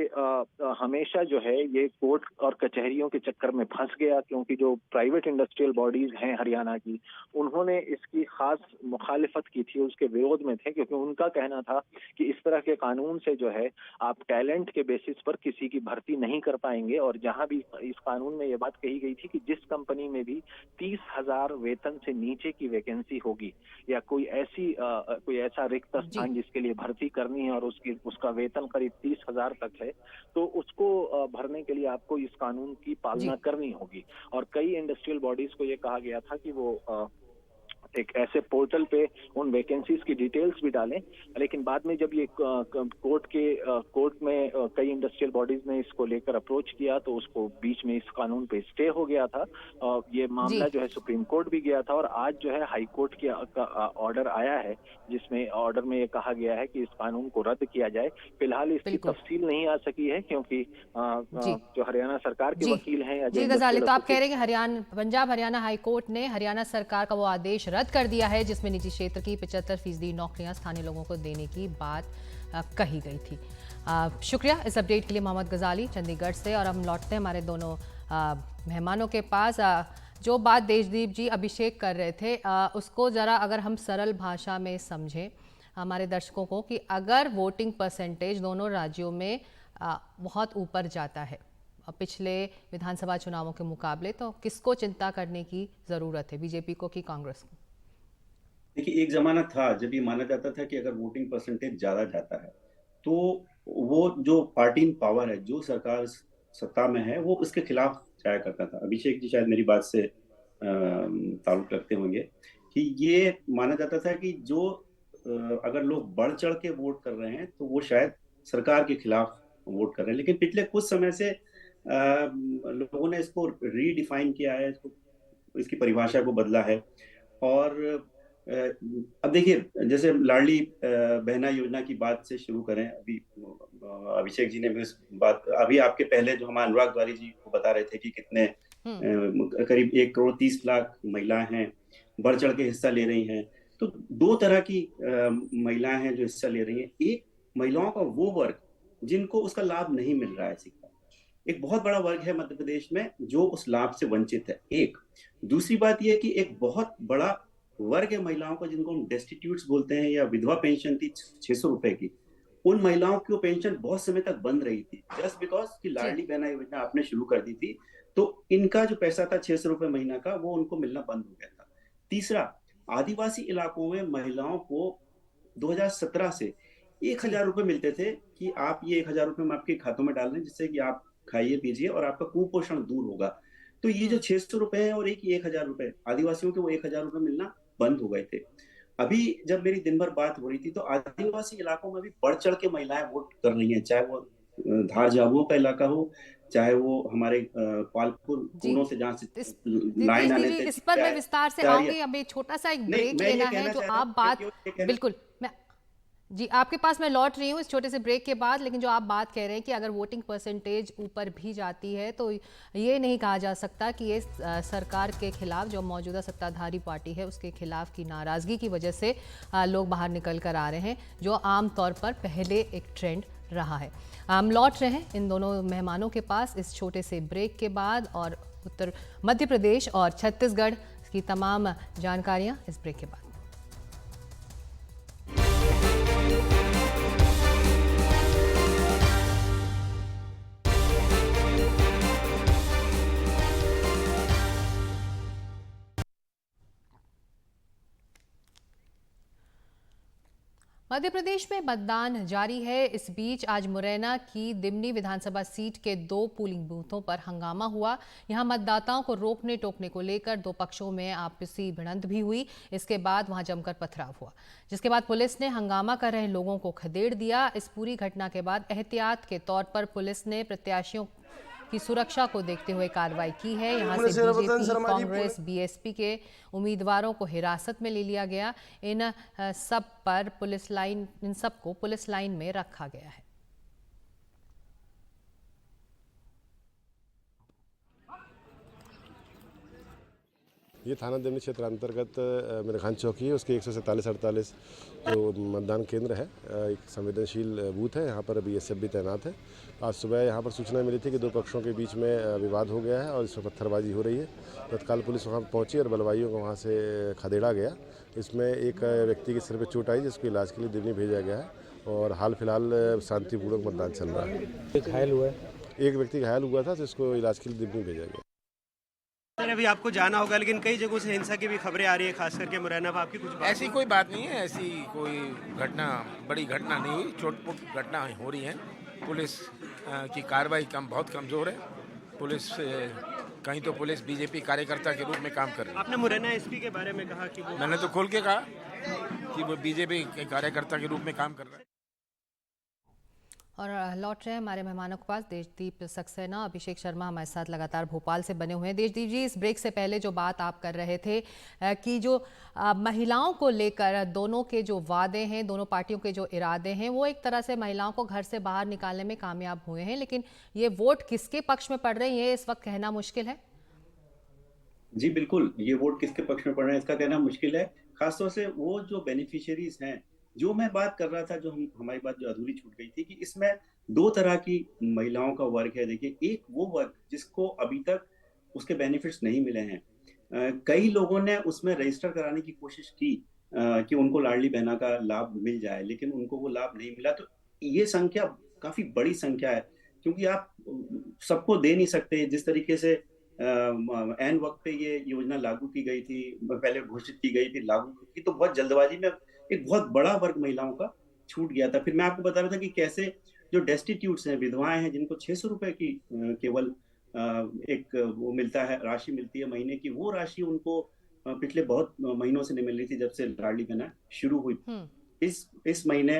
हमेशा जो है ये कोर्ट और कचहरियों के चक्कर में फंस गया, क्योंकि जो प्राइवेट इंडस्ट्रियल बॉडीज हैं हरियाणा की, उन्होंने इसकी खास मुखालिफत की थी, उसके विरोध में थे, क्योंकि उनका कहना था कि इस तरह के कानून से जो है आप टैलेंट के बेसिस पर किसी की भर्ती नहीं कर पाएंगे। और जहां भी इस कानून में ये बात कही गई थी कि जिस कंपनी में भी 30,000 वेतन से नीचे की वैकेंसी होगी या कोई ऐसा रिक्त स्थान जिसके लिए भर्ती करनी है और उसका वेतन करीब 30,000 तक है, तो उसको भरने के लिए आपको इस कानून की पालना करनी होगी। और कई इंडस्ट्रियल बॉडीज को ये कहा गया था कि वो एक ऐसे पोर्टल पे उन वैकेंसीज की डिटेल्स भी डालें। लेकिन बाद में जब ये कोर्ट में कई इंडस्ट्रियल बॉडीज ने इसको लेकर अप्रोच किया तो उसको बीच में इस कानून पे स्टे हो गया था। ये मामला जो है सुप्रीम कोर्ट भी गया था और आज जो है हाई कोर्ट का ऑर्डर आया है, जिसमें ऑर्डर में ये कहा गया है कि इस कानून को रद्द किया जाए। फिलहाल इसकी तफसील नहीं आ सकी है, क्योंकि जो हरियाणा सरकार के वकील हैं या जी गजाली, तो आप कह रहे हैं कि पंजाब हरियाणा हाई कोर्ट ने हरियाणा सरकार का वो आदेश रद्द कर दिया है जिसमें निजी क्षेत्र की 75% नौकरियां स्थानीय लोगों को देने की बात कही गई थी। शुक्रिया इस अपडेट के लिए मोहम्मद गजाली चंडीगढ़ से। और हम लौटते हैं हमारे दोनों मेहमानों के पास। जो बात देशदीप जी अभिषेक कर रहे थे उसको ज़रा अगर हम सरल भाषा में समझें हमारे दर्शकों को, कि अगर वोटिंग परसेंटेज दोनों राज्यों में बहुत ऊपर जाता है पिछले विधानसभा चुनावों के मुकाबले, तो किसको चिंता करने की ज़रूरत है, बीजेपी को कि कांग्रेस को? देखिए, एक जमाना था जब ये माना जाता था कि अगर वोटिंग परसेंटेज ज्यादा जाता है तो वो जो पार्टी इन पावर है, जो सरकार सत्ता में है, वो उसके खिलाफ जाया करता था। अभिषेक जी शायद मेरी बात से ताल्लुक रखते होंगे कि ये माना जाता था कि जो अगर लोग बढ़ चढ़ के वोट कर रहे हैं तो वो शायद सरकार के खिलाफ वोट कर रहे हैं। लेकिन पिछले कुछ समय से लोगों ने इसको रीडिफाइन किया है, इसको इसकी परिभाषा को बदला है। और अब देखिए, जैसे लाडली बहना योजना की बात से शुरू करें। अभी अभिषेक जी ने भी उस बात, अभी आपके पहले जो हमारे अनुराग द्वारी जी को बता रहे थे कि कितने करीब 1,30,00,000 महिलाएं हैं, बढ़ चढ़ के हिस्सा ले रही हैं। तो दो तरह की महिलाएं हैं जो हिस्सा ले रही हैं। एक, महिलाओं का वो वर्ग जिनको उसका लाभ नहीं मिल रहा है। सिक्का एक बहुत बड़ा वर्ग है मध्य प्रदेश में जो उस लाभ से वंचित है। एक दूसरी बात यह है कि एक बहुत बड़ा वर्ग है महिलाओं को जिनको हम डेस्टिट्यूट्स बोलते हैं, या विधवा पेंशन थी 600 रुपए की, उन महिलाओं की वो पेंशन बहुत समय तक बंद रही थी, जस्ट बिकॉज कि लाडली बहना योजना आपने शुरू कर दी थी। तो इनका जो पैसा था 600 रुपए महीना का, वो उनको मिलना बंद हो गया था। तीसरा, आदिवासी इलाकों में महिलाओं को 2017 से 1,000 रुपए मिलते थे कि आप ये 1,000 रुपए हम आपके खातों में डाल रहे हैं, जिससे कि आप खाइए पीजिए और आपका कुपोषण दूर होगा। तो ये जो 600 रुपए है और एक 1,000 रुपए, आदिवासियों के वो 1,000 रुपए मिलना बंद हो गए थे। अभी जब मेरी दिन भर बात हो रही थी तो आदिवासी इलाकों में भी बढ़ चढ़ के महिलाएं वोट कर रही हैं, चाहे वो धार झाबुओं का इलाका हो, चाहे वो हमारे पालपुर पूनों से जहाँ से लाइन आने थे। इस पर मैं विस्तार से आऊंगी, अभी छोटा सा एक ब्रेक लेना है। जो आप बात, बिल्कुल मैं जी आपके पास मैं लौट रही हूँ इस छोटे से ब्रेक के बाद, लेकिन जो आप बात कह रहे हैं कि अगर वोटिंग परसेंटेज ऊपर भी जाती है तो ये नहीं कहा जा सकता कि ये सरकार के खिलाफ, जो मौजूदा सत्ताधारी पार्टी है उसके खिलाफ की नाराज़गी की वजह से लोग बाहर निकल कर आ रहे हैं, जो आम तौर पर पहले एक ट्रेंड रहा है। हम लौट रहे हैं इन दोनों मेहमानों के पास इस छोटे से ब्रेक के बाद, और उत्तर मध्य प्रदेश और छत्तीसगढ़ की तमाम जानकारियाँ इस ब्रेक के बाद। मध्य प्रदेश में मतदान जारी है। इस बीच आज मुरैना की दिमनी विधानसभा सीट के 2 पोलिंग बूथों पर हंगामा हुआ। यहां मतदाताओं को रोकने टोकने को लेकर 2 पक्षों में आपसी भिड़ंत भी हुई। इसके बाद वहां जमकर पथराव हुआ, जिसके बाद पुलिस ने हंगामा कर रहे लोगों को खदेड़ दिया। इस पूरी घटना के बाद एहतियात के तौर पर पुलिस ने प्रत्याशियों की सुरक्षा को देखते हुए कार्रवाई की है। यहां से बीजेपी, कांग्रेस, बीएसपी के उम्मीदवारों को हिरासत में ले लिया गया। इन सबको पुलिस लाइन में रखा गया है। ये थाना दिमनी क्षेत्र अंतर्गत मेरखान चौकी है, उसके 147-48 जो मतदान केंद्र है, एक संवेदनशील बूथ है। यहाँ पर बीएसएफ भी तैनात है। आज सुबह यहाँ पर सूचना मिली थी कि 2 पक्षों के बीच में विवाद हो गया है और इसमें पत्थरबाजी हो रही है। तत्काल पुलिस वहाँ पहुँची और बलवाइयों को वहाँ से खदेड़ा गया। इसमें एक व्यक्ति के सिर पर चोट आई, जिसको इलाज के लिए दिमनी भेजा गया है और हाल फिलहाल शांतिपूर्वक मतदान चल रहा है। घायल हुआ है, एक व्यक्ति घायल हुआ था, जिसको इलाज के लिए दिमनी भेजा गया। सर अभी आपको जाना होगा, लेकिन कई जगहों से हिंसा की भी खबरें आ रही है, खास करके मुरैना में। आपकी कुछ ऐसी कोई बात नहीं है, ऐसी कोई घटना, बड़ी घटना नहीं हुई, छोटी-मोटी घटना हो रही है। पुलिस की कार्रवाई बहुत कमज़ोर है। पुलिस कहीं तो पुलिस बीजेपी कार्यकर्ता के रूप में काम कर रही है। आपने मुरैना एसपी के बारे में कहा कि वो, मैंने तो खोल के कहा कि वो बीजेपी के कार्यकर्ता के रूप में काम कर रहा है। और लौट रहे हैं हमारे मेहमानों के पास। देशदीप सक्सेना, अभिषेक शर्मा हमारे साथ लगातार भोपाल से बने हुए हैं। देशदीप जी, इस ब्रेक से पहले जो बात आप कर रहे थे कि जो महिलाओं को लेकर दोनों के जो वादे हैं, दोनों पार्टियों के जो इरादे हैं, वो एक तरह से महिलाओं को घर से बाहर निकालने में कामयाब हुए हैं, लेकिन ये वोट किसके पक्ष में पड़ रहे हैं, ये इस वक्त कहना मुश्किल है। जी बिल्कुल, ये वोट किसके पक्ष में पड़ रहे हैं इसका कहना मुश्किल है। खासतौर से वो जो बेनिफिशियरीज हैं, जो मैं बात कर रहा था, जो हमारी बात जो अधूरी छूट गई थी, कि इसमें 2 तरह की महिलाओं का वर्ग है। देखिए, एक वो वर्ग जिसको अभी तक उसके बेनिफिट्स नहीं मिले हैं। कई लोगों ने उसमें रजिस्टर कराने की कोशिश की कि उनको लाडली बहना का लाभ मिल जाए, लेकिन उनको वो लाभ नहीं मिला। तो ये संख्या काफी बड़ी संख्या है, क्योंकि आप सबको दे नहीं सकते। जिस तरीके से एन वक्त पे ये योजना लागू की गई थी, पहले घोषित की गई, फिर लागू की, तो बहुत जल्दबाजी में एक बहुत बड़ा वर्ग महिलाओं का छूट गया था। फिर मैं आपको बता रहा था कि कैसे जो डेस्टिट्यूट्स हैं, विधवाएं हैं, जिनको 600 रुपए की केवल एक वो मिलता है, राशि मिलती है महीने की, वो राशि उनको पिछले बहुत महीनों से नहीं मिल रही थी जब से लाडली बहना शुरू हुई। इस महीने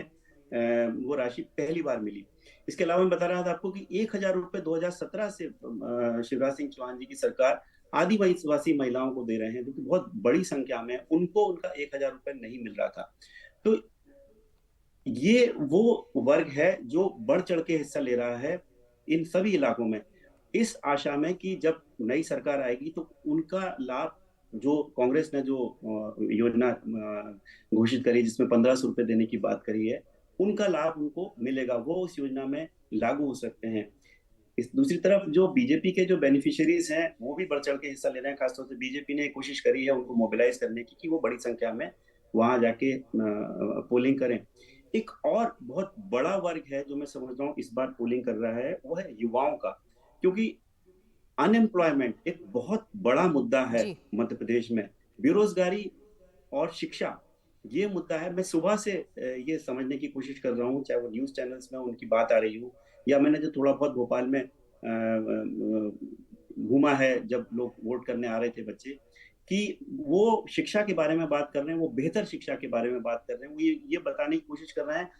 वो राशि पहली बार मिली। इसके अलावा मैं बता रहा था आपको कि 1,000 रुपए 2017 से शिवराज सिंह चौहान जी की सरकार आदिवासी महिलाओं को दे रहे हैं, जो कि बहुत बड़ी संख्या में उनको उनका 1,000 रुपए नहीं मिल रहा था। तो ये वो वर्ग है जो बढ़ चढ़ के हिस्सा ले रहा है इन सभी इलाकों में, इस आशा में कि जब नई सरकार आएगी तो उनका लाभ, जो कांग्रेस ने जो योजना घोषित करी, जिसमें 1,500 रुपए देने की बात करी है, उनका लाभ उनको मिलेगा, वो उस योजना में लागू हो सकते हैं। इस दूसरी तरफ जो बीजेपी के जो बेनिफिशियरीज हैं वो भी बढ़ चढ़ के हिस्सा ले रहे हैं। खासतौर से बीजेपी ने कोशिश करी है उनको मोबिलाइज करने की कि वो बड़ी संख्या में वहां जाके पोलिंग करें। एक और बहुत बड़ा वर्ग है जो मैं समझ रहा हूँ इस बार पोलिंग कर रहा है, वो है युवाओं का, क्योंकि अनएम्प्लॉयमेंट एक बहुत बड़ा मुद्दा है मध्य प्रदेश में। बेरोजगारी और शिक्षा ये मुद्दा है। मैं सुबह से ये समझने की कोशिश कर रहा हूँ, चाहे वो न्यूज चैनल्स में उनकी बात आ रही हो, या मैंने जो थोड़ा बहुत भोपाल में घूमा है जब लोग वोट करने आ रहे थे बच्चे, कि वो शिक्षा के बारे में बात कर रहे हैं, वो बेहतर शिक्षा के बारे में बात कर रहे हैं। वो ये बताने की कोशिश कर रहे हैं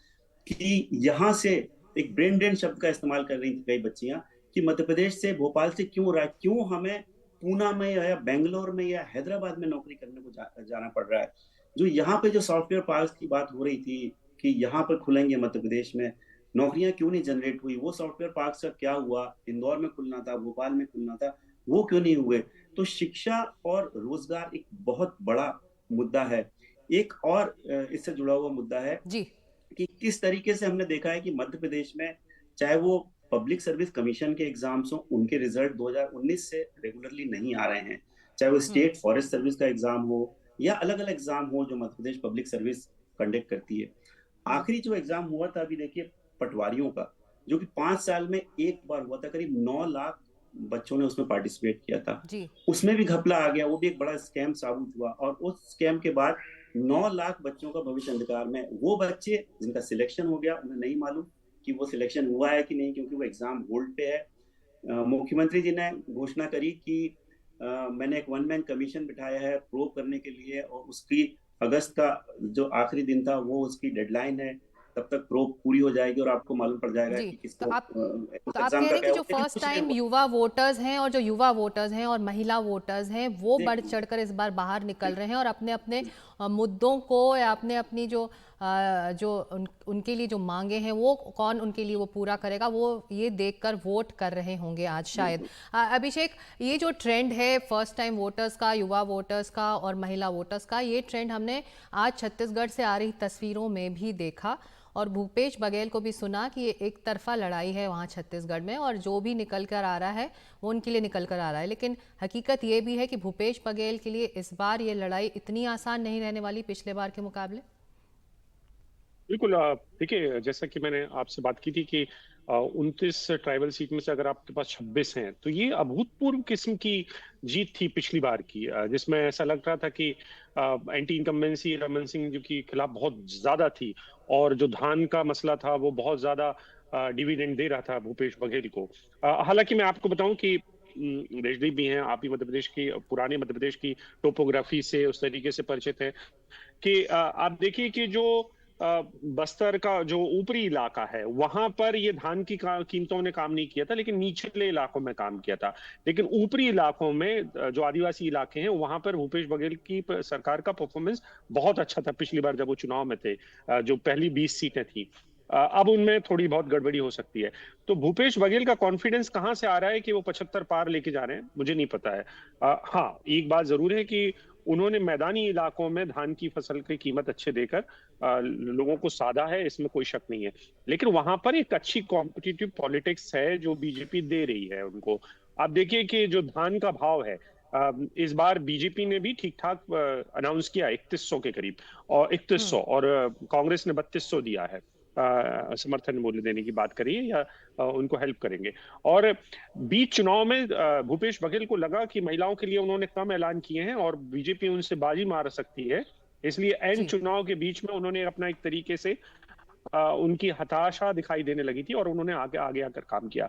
कि यहाँ से एक ब्रेन ड्रेन शब्द का इस्तेमाल कर रही थी कई बच्चियां, कि मध्य प्रदेश से, भोपाल से क्यों हमें पूना में या बेंगलोर में या हैदराबाद में नौकरी करने को जाना पड़ रहा है। जो यहाँ पे जो सॉफ्टवेयर पार्क्स की बात हो रही थी कि यहाँ पर खुलेंगे मध्य प्रदेश में, नौकरियां क्यों नहीं जनरेट हुई? वो सॉफ्टवेयर पार्क्स का क्या हुआ? इंदौर में खुलना था, भोपाल में खुलना था, वो क्यों नहीं हुए? तो शिक्षा और रोजगार एक बहुत बड़ा मुद्दा है। एक और इससे जुड़ा हुआ मुद्दा है कि किस तरीके से हमने देखा है कि मध्य प्रदेश में, चाहे वो पब्लिक सर्विस कमीशन के एग्जाम्स हो, उनके रिजल्ट 2019 से रेगुलरली नहीं आ रहे हैं, चाहे वो स्टेट फॉरेस्ट सर्विस का एग्जाम हो या अलग अलग एग्जाम हो जो Madhya Pradesh public service conduct करती है। आखिरी जो एग्जाम हुआ था अभी देखिए पटवारियों का, जो कि 5 साल में एक बार हुआ था, करीब 9 लाख बच्चों ने उसमें पार्टिसिपेट किया था, उसमें भी घपला आ गया, वो भी एक बड़ा स्कैम साबित हुआ। और उस स्कैम के बाद 9 लाख बच्चों का भविष्य अंधकार में। वो बच्चे जिनका सिलेक्शन हो गया, उन्हें नहीं मालूम कि वो सिलेक्शन हुआ है कि नहीं, क्योंकि वो एग्जाम होल्ड पे है। मुख्यमंत्री जी ने घोषणा करी कि मैंने एक 1 मैन कमीशन बिठाया है प्रोब करने के लिए, और उसकी अगस्त का जो आखिरी दिन था वो उसकी डेडलाइन है, तब तक प्रोब पूरी हो जाएगी और आपको मालूम पड़ जाएगा कि किसको। तो आप कह रहे हैं कि जो फर्स्ट टाइम युवा वोटर्स हैं, और जो युवा वोटर्स हैं और महिला वोटर्स हैं, वो बढ़ चढ़कर इस बार बाहर निकल रहे हैं और अपने अपने मुद्दों को या अपनी जो उनके लिए जो मांगे हैं वो कौन उनके लिए वो पूरा करेगा, वो ये देखकर वोट कर रहे होंगे आज शायद। अभिषेक, ये जो ट्रेंड है फर्स्ट टाइम वोटर्स का, युवा वोटर्स का और महिला वोटर्स का, ये ट्रेंड हमने आज छत्तीसगढ़ से आ रही तस्वीरों में भी देखा और भूपेश बघेल को भी सुना कि ये एक तरफा लड़ाई है वहाँ छत्तीसगढ़ में, और जो भी निकल कर आ रहा है वो उनके लिए निकल कर आ रहा है। लेकिन हकीकत ये भी है कि भूपेश बघेल के लिए इस बार ये लड़ाई इतनी आसान नहीं रहने वाली पिछले बार के मुकाबले। बिल्कुल, देखिए जैसा कि मैंने आपसे बात की थी कि 29 ट्राइबल सीट में से अगर आपके पास 26 हैं तो ये अभूतपूर्व किस्म की जीत थी पिछली बार की, जिसमें ऐसा लग रहा था कि एंटी इनकम्बेंसी रमन सिंह जी के खिलाफ बहुत ज्यादा थी, और जो धान का मसला था वो बहुत ज्यादा डिविडेंड दे रहा था भूपेश बघेल को। हालांकि मैं आपको बताऊं कि देशदीप भी हैं, आप भी मध्य प्रदेश की, पुराने मध्य प्रदेश की टोपोग्राफी से उस तरीके से परिचित है कि आप देखिए कि जो बस्तर का जो ऊपरी इलाका है वहां पर ये धान की कीमतों ने काम नहीं किया था, लेकिन निचले इलाकों में काम किया था। लेकिन ऊपरी इलाकों में जो आदिवासी इलाके हैं वहां पर भूपेश बघेल की सरकार का परफॉर्मेंस बहुत अच्छा था पिछली बार जब वो चुनाव में थे, जो पहली 20 सीटें थी। अब उनमें थोड़ी बहुत गड़बड़ी हो सकती है। तो भूपेश बघेल का कॉन्फिडेंस कहां से आ रहा है कि वो 75 पार लेके जा रहे हैं, मुझे नहीं पता है। हाँ, एक बात जरूर है कि उन्होंने मैदानी इलाकों में धान की फसल की कीमत अच्छे देकर लोगों को साधा है, इसमें कोई शक नहीं है। लेकिन वहां पर एक अच्छी कॉम्पिटिटिव पॉलिटिक्स है जो बीजेपी दे रही है उनको। आप देखिए कि जो धान का भाव है, इस बार बीजेपी ने भी ठीक ठाक अनाउंस किया 3100 के करीब, और 3100, और कांग्रेस ने 3200 दिया है। समर्थन मूल्य देने की बात करी है या उनको हेल्प करेंगे। और बीच चुनाव में भूपेश बघेल को लगा कि महिलाओं के लिए उन्होंने कम ऐलान किए हैं और बीजेपी उनसे बाजी मार सकती है, इसलिए एन चुनाव के बीच में उन्होंने अपना एक तरीके से उनकी हताशा दिखाई देने लगी थी और उन्होंने आगे आगे आकर काम किया।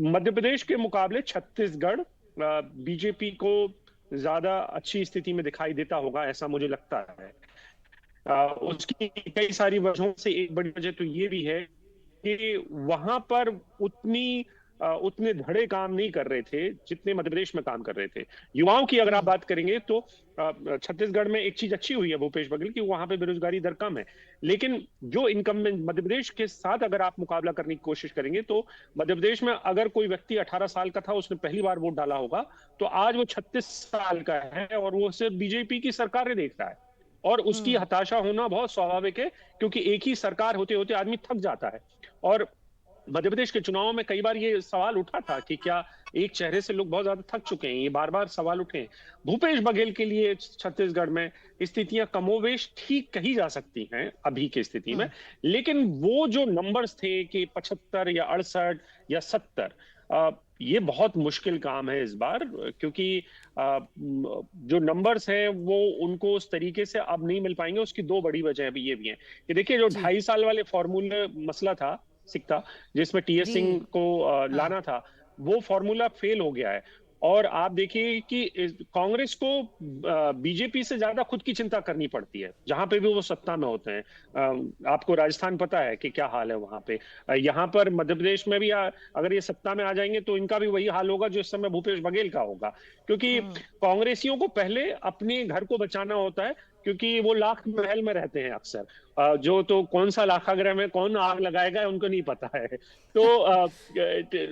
मध्य प्रदेश के मुकाबले छत्तीसगढ़ बीजेपी को ज्यादा अच्छी स्थिति में दिखाई देता होगा, ऐसा मुझे लगता है। उसकी कई सारी वजहों से एक बड़ी वजह तो ये भी है कि वहां पर उतने धड़े काम नहीं कर रहे थे जितने मध्य प्रदेश में काम कर रहे थे। युवाओं की अगर आप बात करेंगे तो छत्तीसगढ़ में एक चीज अच्छी हुई है भूपेश बघेल की, वहां पे बेरोजगारी दर कम है, लेकिन जो इनकम्बेंट मध्य प्रदेश के साथ अगर आप मुकाबला करने की कोशिश करेंगे तो मध्य प्रदेश में अगर कोई व्यक्ति 18 साल का था, उसने पहली बार वोट डाला होगा, तो आज वो 36 साल का है और वो सिर्फ बीजेपी की सरकारें देख रहा है। और उसकी हताशा होना बहुत स्वाभाविक है, क्योंकि एक ही सरकार होते होते आदमी थक जाता है। और मध्य प्रदेश के चुनाव में कई बार ये सवाल उठा था कि क्या एक चेहरे से लोग बहुत ज्यादा थक चुके हैं, ये बार बार सवाल उठे हैं। भूपेश बघेल के लिए छत्तीसगढ़ में स्थितियां कमोवेश ठीक कही जा सकती हैं अभी की स्थिति में, लेकिन वो जो नंबर्स थे कि 75 या 68 या 70, ये बहुत मुश्किल काम है इस बार, क्योंकि जो नंबर्स हैं वो उनको उस तरीके से अब नहीं मिल पाएंगे। उसकी दो बड़ी वजह भी ये भी हैं कि देखिए, जो 2.5 साल वाले फॉर्मूले मसला था सिक्का, जिसमें टीएस सिंह को लाना था, वो फॉर्मूला फेल हो गया है। और आप देखिए कि कांग्रेस को बीजेपी से ज्यादा खुद की चिंता करनी पड़ती है जहां पे भी वो सत्ता में होते हैं। आपको राजस्थान पता है कि क्या हाल है वहां पे। यहाँ पर मध्य प्रदेश में भी अगर ये सत्ता में आ जाएंगे तो इनका भी वही हाल होगा जो इस समय भूपेश बघेल का होगा, क्योंकि कांग्रेसियों को पहले अपने घर को बचाना होता है, क्योंकि वो लाख महल में रहते हैं अक्सर। जो तो कौन सा लाखागृह में कौन आग लगाएगा उनको नहीं पता है। तो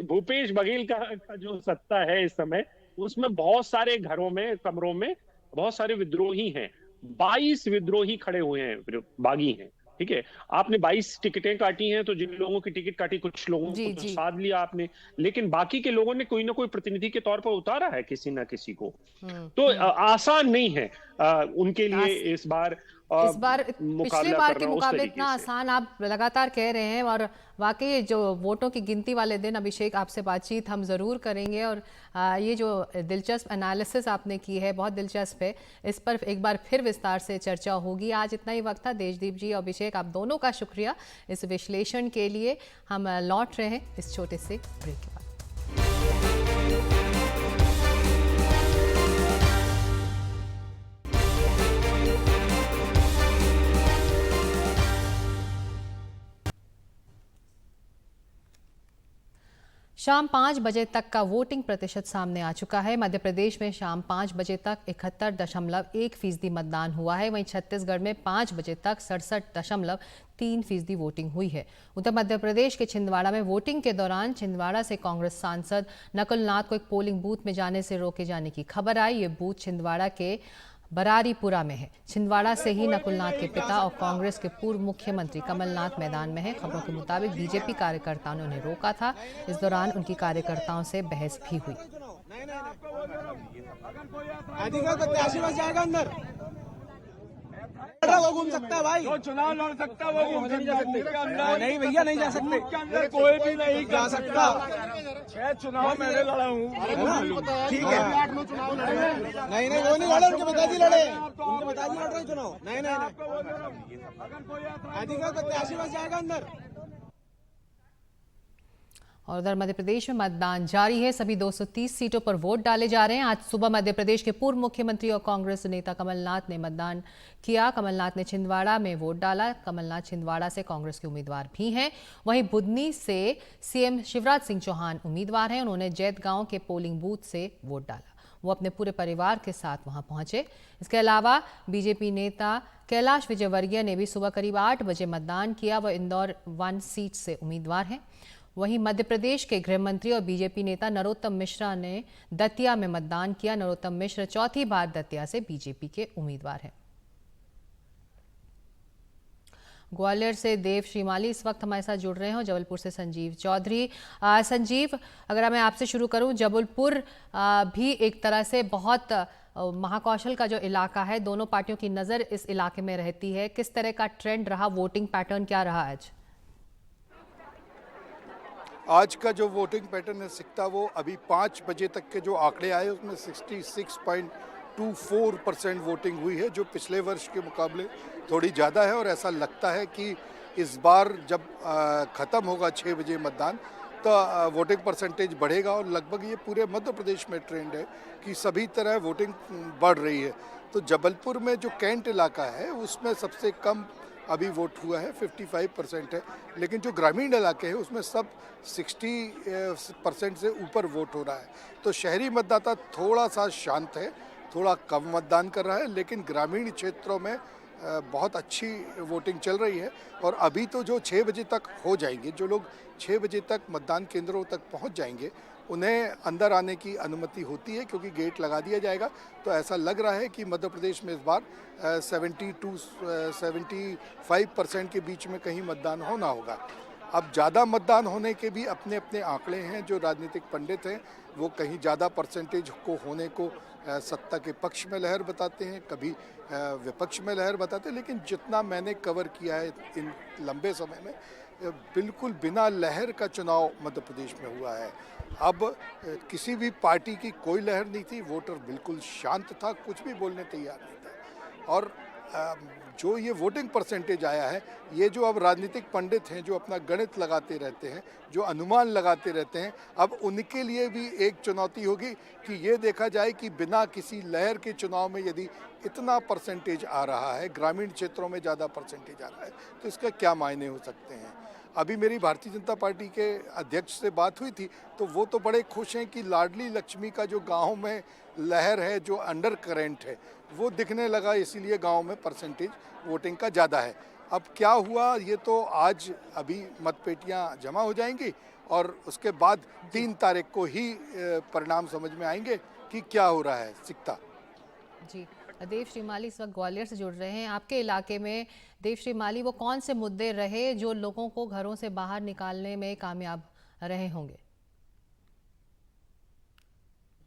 भूपेश बघेल का जो सत्ता है इस समय, उसमें बहुत सारे घरों में, कमरों में बहुत सारे विद्रोही हैं। 22 विद्रोही खड़े हुए हैं, बागी हैं, ठीक है। आपने 22 टिकटें काटी हैं, तो जिन लोगों की टिकट काटी, कुछ लोगों को तो साध लिया आपने, लेकिन बाकी के लोगों ने कोई ना कोई प्रतिनिधि के तौर पर उतारा है किसी ना किसी को। तो आसान नहीं है उनके लिए इस बार पिछले बार के मुकाबले इतना आसान आप लगातार कह रहे हैं। और वाकई जो वोटों की गिनती वाले दिन अभिषेक आपसे बातचीत हम ज़रूर करेंगे, और ये जो दिलचस्प एनालिसिस आपने की है बहुत दिलचस्प है, इस पर एक बार फिर विस्तार से चर्चा होगी। आज इतना ही वक्त था। देशदीप जी और अभिषेक, आप दोनों का शुक्रिया इस विश्लेषण के लिए। हम लौट रहे हैं इस छोटे से ब्रेक के बाद। शाम 5 बजे तक का वोटिंग प्रतिशत सामने आ चुका है। मध्य प्रदेश में शाम 5 बजे तक 71.1% मतदान हुआ है। वहीं छत्तीसगढ़ में 5 बजे तक 67.3% वोटिंग हुई है। उत्तर मध्य प्रदेश के छिंदवाड़ा में वोटिंग के दौरान छिंदवाड़ा से कांग्रेस सांसद नकुल नाथ को एक पोलिंग बूथ में जाने से रोके जाने की खबर आई। ये बूथ छिंदवाड़ा के बरारीपुरा में है। छिंदवाड़ा से ही नकुलनाथ के पिता और कांग्रेस के पूर्व मुख्यमंत्री कमलनाथ मैदान में है। खबरों के मुताबिक बीजेपी कार्यकर्ताओं ने उन्हें रोका था। इस दौरान उनकी कार्यकर्ताओं से बहस भी हुई। वो घूम सकता है भाई, जो चुनाव लड़ सकता है वो घूम सकता है। नहीं भैया, नहीं जा सकते, कोई भी नहीं जा सकता। 6 चुनाव मैंने लड़ा हूँ, ठीक है। नहीं वो नहीं लड़े, उनके पिताजी लड़े, उनके पिताजी लड़ रहे चुनाव। नहीं अधिकार प्रत्याशी बस जाएगा अंदर। और उधर मध्य प्रदेश में मतदान जारी है। सभी 230 सीटों पर वोट डाले जा रहे हैं। आज सुबह मध्य प्रदेश के पूर्व मुख्यमंत्री और कांग्रेस नेता कमलनाथ ने मतदान किया। कमलनाथ ने छिंदवाड़ा में वोट डाला। कमलनाथ छिंदवाड़ा से कांग्रेस के उम्मीदवार भी हैं। वहीं बुधनी से सीएम शिवराज सिंह चौहान उम्मीदवार हैं। उन्होंने जैतगांव के पोलिंग बूथ से वोट डाला। वो अपने पूरे परिवार के साथ वहां पहुंचे। इसके अलावा बीजेपी नेता कैलाश विजयवर्गीय ने भी सुबह करीब 8 बजे मतदान किया। वह इंदौर 1 सीट से उम्मीदवार हैं। वहीं मध्य प्रदेश के गृह मंत्री और बीजेपी नेता नरोत्तम मिश्रा ने दतिया में मतदान किया। नरोत्तम मिश्र चौथी बार दतिया से बीजेपी के उम्मीदवार हैं। ग्वालियर से देव श्रीमाली इस वक्त हमारे साथ जुड़ रहे हैं, जबलपुर से संजीव चौधरी। संजीव, अगर मैं आपसे शुरू करूं, जबलपुर भी एक तरह से बहुत महाकौशल का जो इलाका है, दोनों पार्टियों की नज़र इस इलाके में रहती है। किस तरह का ट्रेंड रहा, वोटिंग पैटर्न क्या रहा आज? आज का जो वोटिंग पैटर्न है सिकता, वो अभी 5 बजे तक के जो आंकड़े आए उसमें 66.24% वोटिंग हुई है, जो पिछले वर्ष के मुकाबले थोड़ी ज़्यादा है। और ऐसा लगता है कि इस बार जब ख़त्म होगा 6 बजे मतदान, तो वोटिंग परसेंटेज बढ़ेगा। और लगभग ये पूरे मध्य प्रदेश में ट्रेंड है कि सभी तरह वोटिंग बढ़ रही है। तो जबलपुर में जो कैंट इलाका है उसमें सबसे कम अभी वोट हुआ है, 55% है। लेकिन जो ग्रामीण इलाके हैं उसमें सब 60% से ऊपर वोट हो रहा है। तो शहरी मतदाता थोड़ा सा शांत है, थोड़ा कम मतदान कर रहा है, लेकिन ग्रामीण क्षेत्रों में बहुत अच्छी वोटिंग चल रही है। और अभी तो जो 6 बजे तक हो जाएंगे, जो लोग 6 बजे तक मतदान केंद्रों तक पहुंच जाएंगे, उन्हें अंदर आने की अनुमति होती है क्योंकि गेट लगा दिया जाएगा। तो ऐसा लग रहा है कि मध्य प्रदेश में इस बार 70-75% के बीच में कहीं मतदान होना होगा। अब ज़्यादा मतदान होने के भी अपने अपने आंकड़े हैं। जो राजनीतिक पंडित हैं वो कहीं ज़्यादा परसेंटेज को होने को सत्ता के पक्ष में लहर बताते हैं, कभी विपक्ष में लहर बताते हैं। लेकिन जितना मैंने कवर किया है इन लंबे समय में, बिल्कुल बिना लहर का चुनाव मध्य प्रदेश में हुआ है। अब किसी भी पार्टी की कोई लहर नहीं थी, वोटर बिल्कुल शांत था, कुछ भी बोलने तैयार नहीं था। और जो ये वोटिंग परसेंटेज आया है, ये जो अब राजनीतिक पंडित हैं जो अपना गणित लगाते रहते हैं, जो अनुमान लगाते रहते हैं, अब उनके लिए भी एक चुनौती होगी कि ये देखा जाए कि बिना किसी लहर के चुनाव में यदि इतना परसेंटेज आ रहा है, ग्रामीण क्षेत्रों में ज़्यादा परसेंटेज आ रहा है, तो इसका क्या मायने हो सकते हैं। अभी मेरी भारतीय जनता पार्टी के अध्यक्ष से बात हुई थी, तो वो तो बड़े खुश हैं कि लाडली लक्ष्मी का जो गाँव में लहर है, जो अंडर करेंट है, वो दिखने लगा, इसीलिए गांव में परसेंटेज वोटिंग का ज़्यादा है। अब क्या हुआ ये तो आज अभी मतपेटियां जमा हो जाएंगी और उसके बाद 3 तारीख को ही परिणाम समझ में आएंगे कि क्या हो रहा है सिकता। जी, देव श्रीमाली इस वक्त ग्वालियर से जुड़ रहे हैं। आपके इलाके में देव श्रीमाली, वो कौन से मुद्दे रहे जो लोगों को घरों से बाहर निकालने में कामयाब रहे होंगे?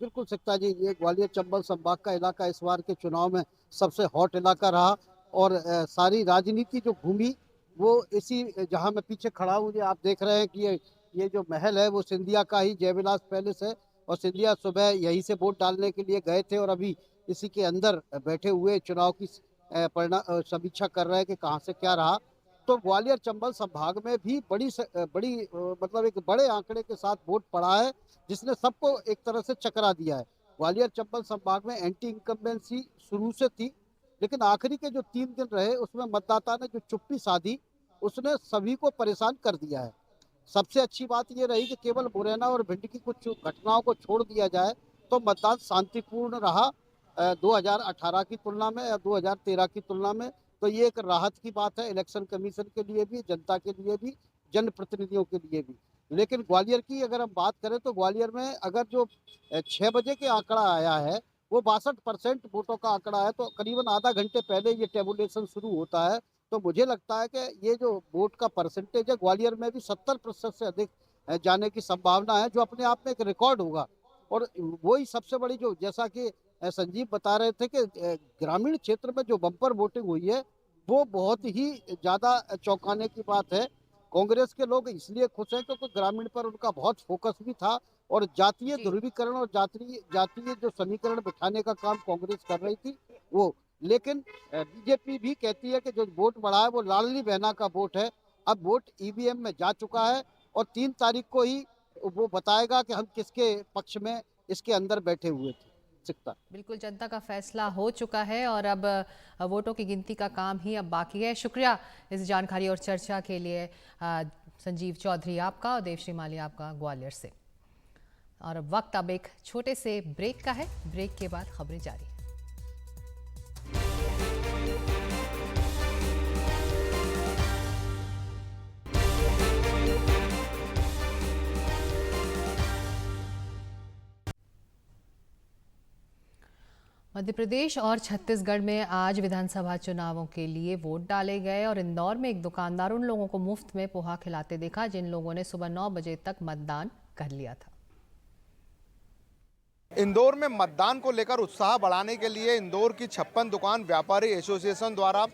बिल्कुल सिकता जी, ये ग्वालियर चंबल संभाग का इलाका इस बार के चुनाव में सबसे हॉट इलाका रहा। और सारी राजनीति जो घूमी वो इसी, जहां मैं पीछे खड़ा हूँ, आप देख रहे हैं कि ये जो महल है वो सिंधिया का ही जयविलास पैलेस है। और सिंधिया सुबह यहीं से वोट डालने के लिए गए थे और अभी इसी के अंदर बैठे हुए चुनाव की परिणाम समीक्षा कर रहे हैं कि कहाँ से क्या रहा। तो ग्वालियर चंबल संभाग में भी बड़ी मतलब एक बड़े आंकड़े के साथ वोट पड़ा है, जिसने सबको एक तरह से चकरा दिया है। ग्वालियर चंबल संभाग में एंटी इनकम्बेंसी शुरू से थी, लेकिन आखिरी के जो 3 दिन रहे उसमें मतदाता ने जो चुप्पी साधी, उसने सभी को परेशान कर दिया है। सबसे अच्छी बात ये रही कि केवल मुरैना और भिंड की कुछ घटनाओं को छोड़ दिया जाए तो मतदान शांतिपूर्ण रहा 2018 की तुलना में या 2013 की तुलना में। तो ये एक राहत की बात है इलेक्शन कमीशन के लिए भी, जनता के लिए भी, जनप्रतिनिधियों के लिए भी। लेकिन ग्वालियर की अगर हम बात करें तो ग्वालियर में अगर जो 6 बजे के आंकड़ा आया है वो 62% वोटों का आंकड़ा है, तो करीबन आधा घंटे पहले ये टेबुलेशन शुरू होता है। तो मुझे लगता है कि ये जो वोट का परसेंटेज है ग्वालियर में भी 70% से अधिक जाने की संभावना है, जो अपने आप में एक रिकॉर्ड होगा। और वही सबसे बड़ी, जो जैसा कि संजीव बता रहे थे कि ग्रामीण क्षेत्र में जो बम्पर वोटिंग हुई है वो बहुत ही ज़्यादा चौंकाने की बात है। कांग्रेस के लोग इसलिए खुश हैं क्योंकि ग्रामीण पर उनका बहुत फोकस भी था और जातीय ध्रुवीकरण और जातीय जो समीकरण बिठाने का काम कांग्रेस कर रही थी वो। लेकिन बीजेपी भी कहती है कि जो वोट बढ़ा है वो लाडली बहना का वोट है। अब वोट ईवीएम में जा चुका है और 3 तारीख को ही वो बताएगा कि हम किसके पक्ष में इसके अंदर बैठे हुए थे। बिल्कुल, जनता का फैसला हो चुका है और अब वोटों की गिनती का काम ही अब बाकी है। शुक्रिया इस जानकारी और चर्चा के लिए संजीव चौधरी आपका और देव श्रीमाली आपका ग्वालियर से। और अब वक्त अब एक छोटे से ब्रेक का है। ब्रेक के बाद खबरें जारी। मध्य प्रदेश और छत्तीसगढ़ में आज विधानसभा चुनावों के लिए वोट डाले गए और इंदौर में एक दुकानदार उन लोगों को मुफ्त में पोहा खिलाते देखा जिन लोगों ने सुबह 9 बजे तक मतदान कर लिया था। इंदौर में मतदान को लेकर उत्साह बढ़ाने के लिए इंदौर की 56 दुकान व्यापारी एसोसिएशन द्वारा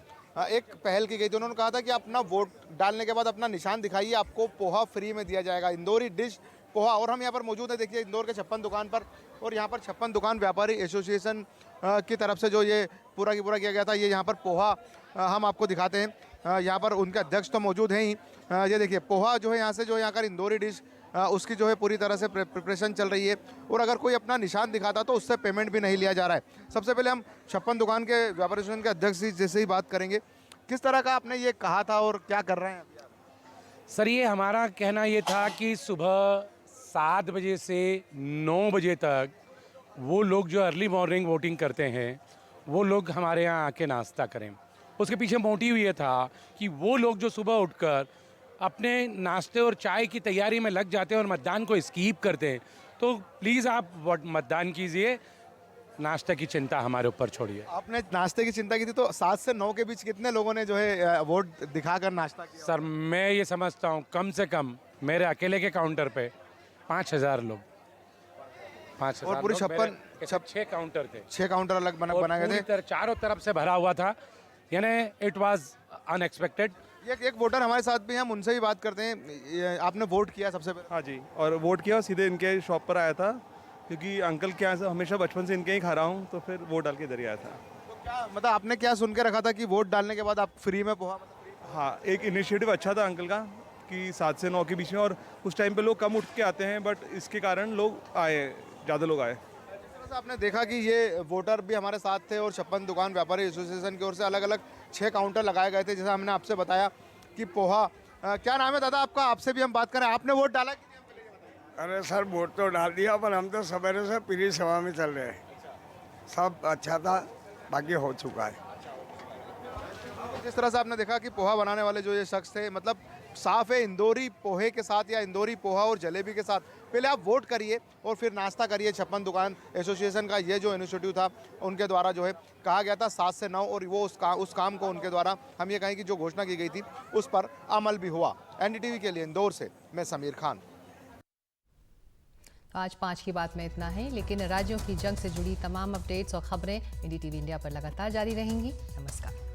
एक पहल की गई थी। उन्होंने कहा था कि अपना वोट डालने के बाद अपना निशान दिखाइए, आपको पोहा फ्री में दिया जाएगा, इंदौरी डिश पोहा। और हम यहाँ पर मौजूद है, देखिए इंदौर के 56 दुकान पर, और यहाँ पर 56 दुकान व्यापारी एसोसिएशन की तरफ से जो ये पूरा की पूरा किया गया था। ये यहाँ पर पोहा हम आपको दिखाते हैं, यहाँ पर उनके अध्यक्ष तो मौजूद हैं ही। ये देखिए पोहा जो है यहाँ से, जो यहाँ का इंदौरी डिश उसकी जो है पूरी तरह से प्रिपरेशन चल रही है, और अगर कोई अपना निशान दिखाता तो उससे पेमेंट भी नहीं लिया जा रहा है। सबसे पहले हम 56 दुकान के व्यापारी एसोसिएशन के अध्यक्ष जी जैसे ही बात करेंगे, किस तरह का आपने ये कहा था और क्या कर रहे हैं? सर, ये हमारा कहना ये था कि सुबह 7 बजे से 9 बजे तक वो लोग जो अर्ली मॉर्निंग वोटिंग करते हैं वो लोग हमारे यहाँ आके नाश्ता करें। उसके पीछे मोटिव ये था कि वो लोग जो सुबह उठकर अपने नाश्ते और चाय की तैयारी में लग जाते हैं और मतदान को स्कीप करते हैं, तो प्लीज़ आप मतदान कीजिए, नाश्ते की चिंता हमारे ऊपर छोड़िए। आपने नाश्ते की चिंता की थी, तो 7 से 9 के बीच कितने लोगों ने जो है वोट दिखाकर नाश्ता किया? सर, मैं ये समझता हूँ कम से कम मेरे अकेले के काउंटर पे 5000 लोग, 5000 और पूरी 6 काउंटर थे, 6 काउंटर अलग बनाए गए थे, चारों तरफ से भरा हुआ था, यानी इट वाज अनएक्सपेक्टेड। एक वोटर हमारे साथ भी हैं, हम उनसे भी बात करते हैं। आपने वोट किया सबसे पहले? हाँ जी, और वोट किया, सीधे इनके शॉप पर आया था, क्योंकि अंकल के यहाँ से हमेशा बचपन से इनके ही खा रहा हूँ, तो फिर वोट डाल के इधर ही आया था। तो क्या मतलब आपने क्या सुन के रखा था कि वोट डालने के बाद आप फ्री में पोहा? हाँ, एक इनिशिएटिव अच्छा था अंकल का कि 7 से 9 के बीच में, और उस टाइम पे लोग कम उठ के आते हैं, बट इसके कारण लोग आए, ज़्यादा लोग आए। आपने देखा कि ये वोटर भी हमारे साथ थे, और 56 दुकान व्यापारी एसोसिएशन की ओर से अलग अलग 6 काउंटर लगाए गए थे। जैसा हमने आपसे बताया कि पोहा, क्या नाम है दादा आपका? आपसे भी हम बात करें, आपने वोट डाला कि नहीं? अरे सर, वोट तो डाल दिया, पर हम तो सवेरे से पीली सभा में चल रहे हैं। सब अच्छा था, बाकी हो चुका है। जिस तरह से आपने देखा कि पोहा बनाने वाले जो ये शख्स थे, मतलब साफ है, इंदौरी पोहे के साथ या इंदौरी पोहा और जलेबी के साथ पहले आप वोट करिए और फिर नाश्ता करिए। 56 दुकान एसोसिएशन का ये जो इनिशिएटिव था, उनके द्वारा जो है कहा गया था 7 से 9, और वो उस काम को उनके द्वारा हम ये कहें कि जो घोषणा की गई थी उस पर अमल भी हुआ। एनडीटीवी के लिए इंदौर से मैं समीर खान। आज 5 की बात में इतना है, लेकिन राज्यों की जंग से जुड़ी तमाम अपडेट्स और खबरें एनडीटीवी इंडिया पर लगातार जारी रहेंगी। नमस्कार।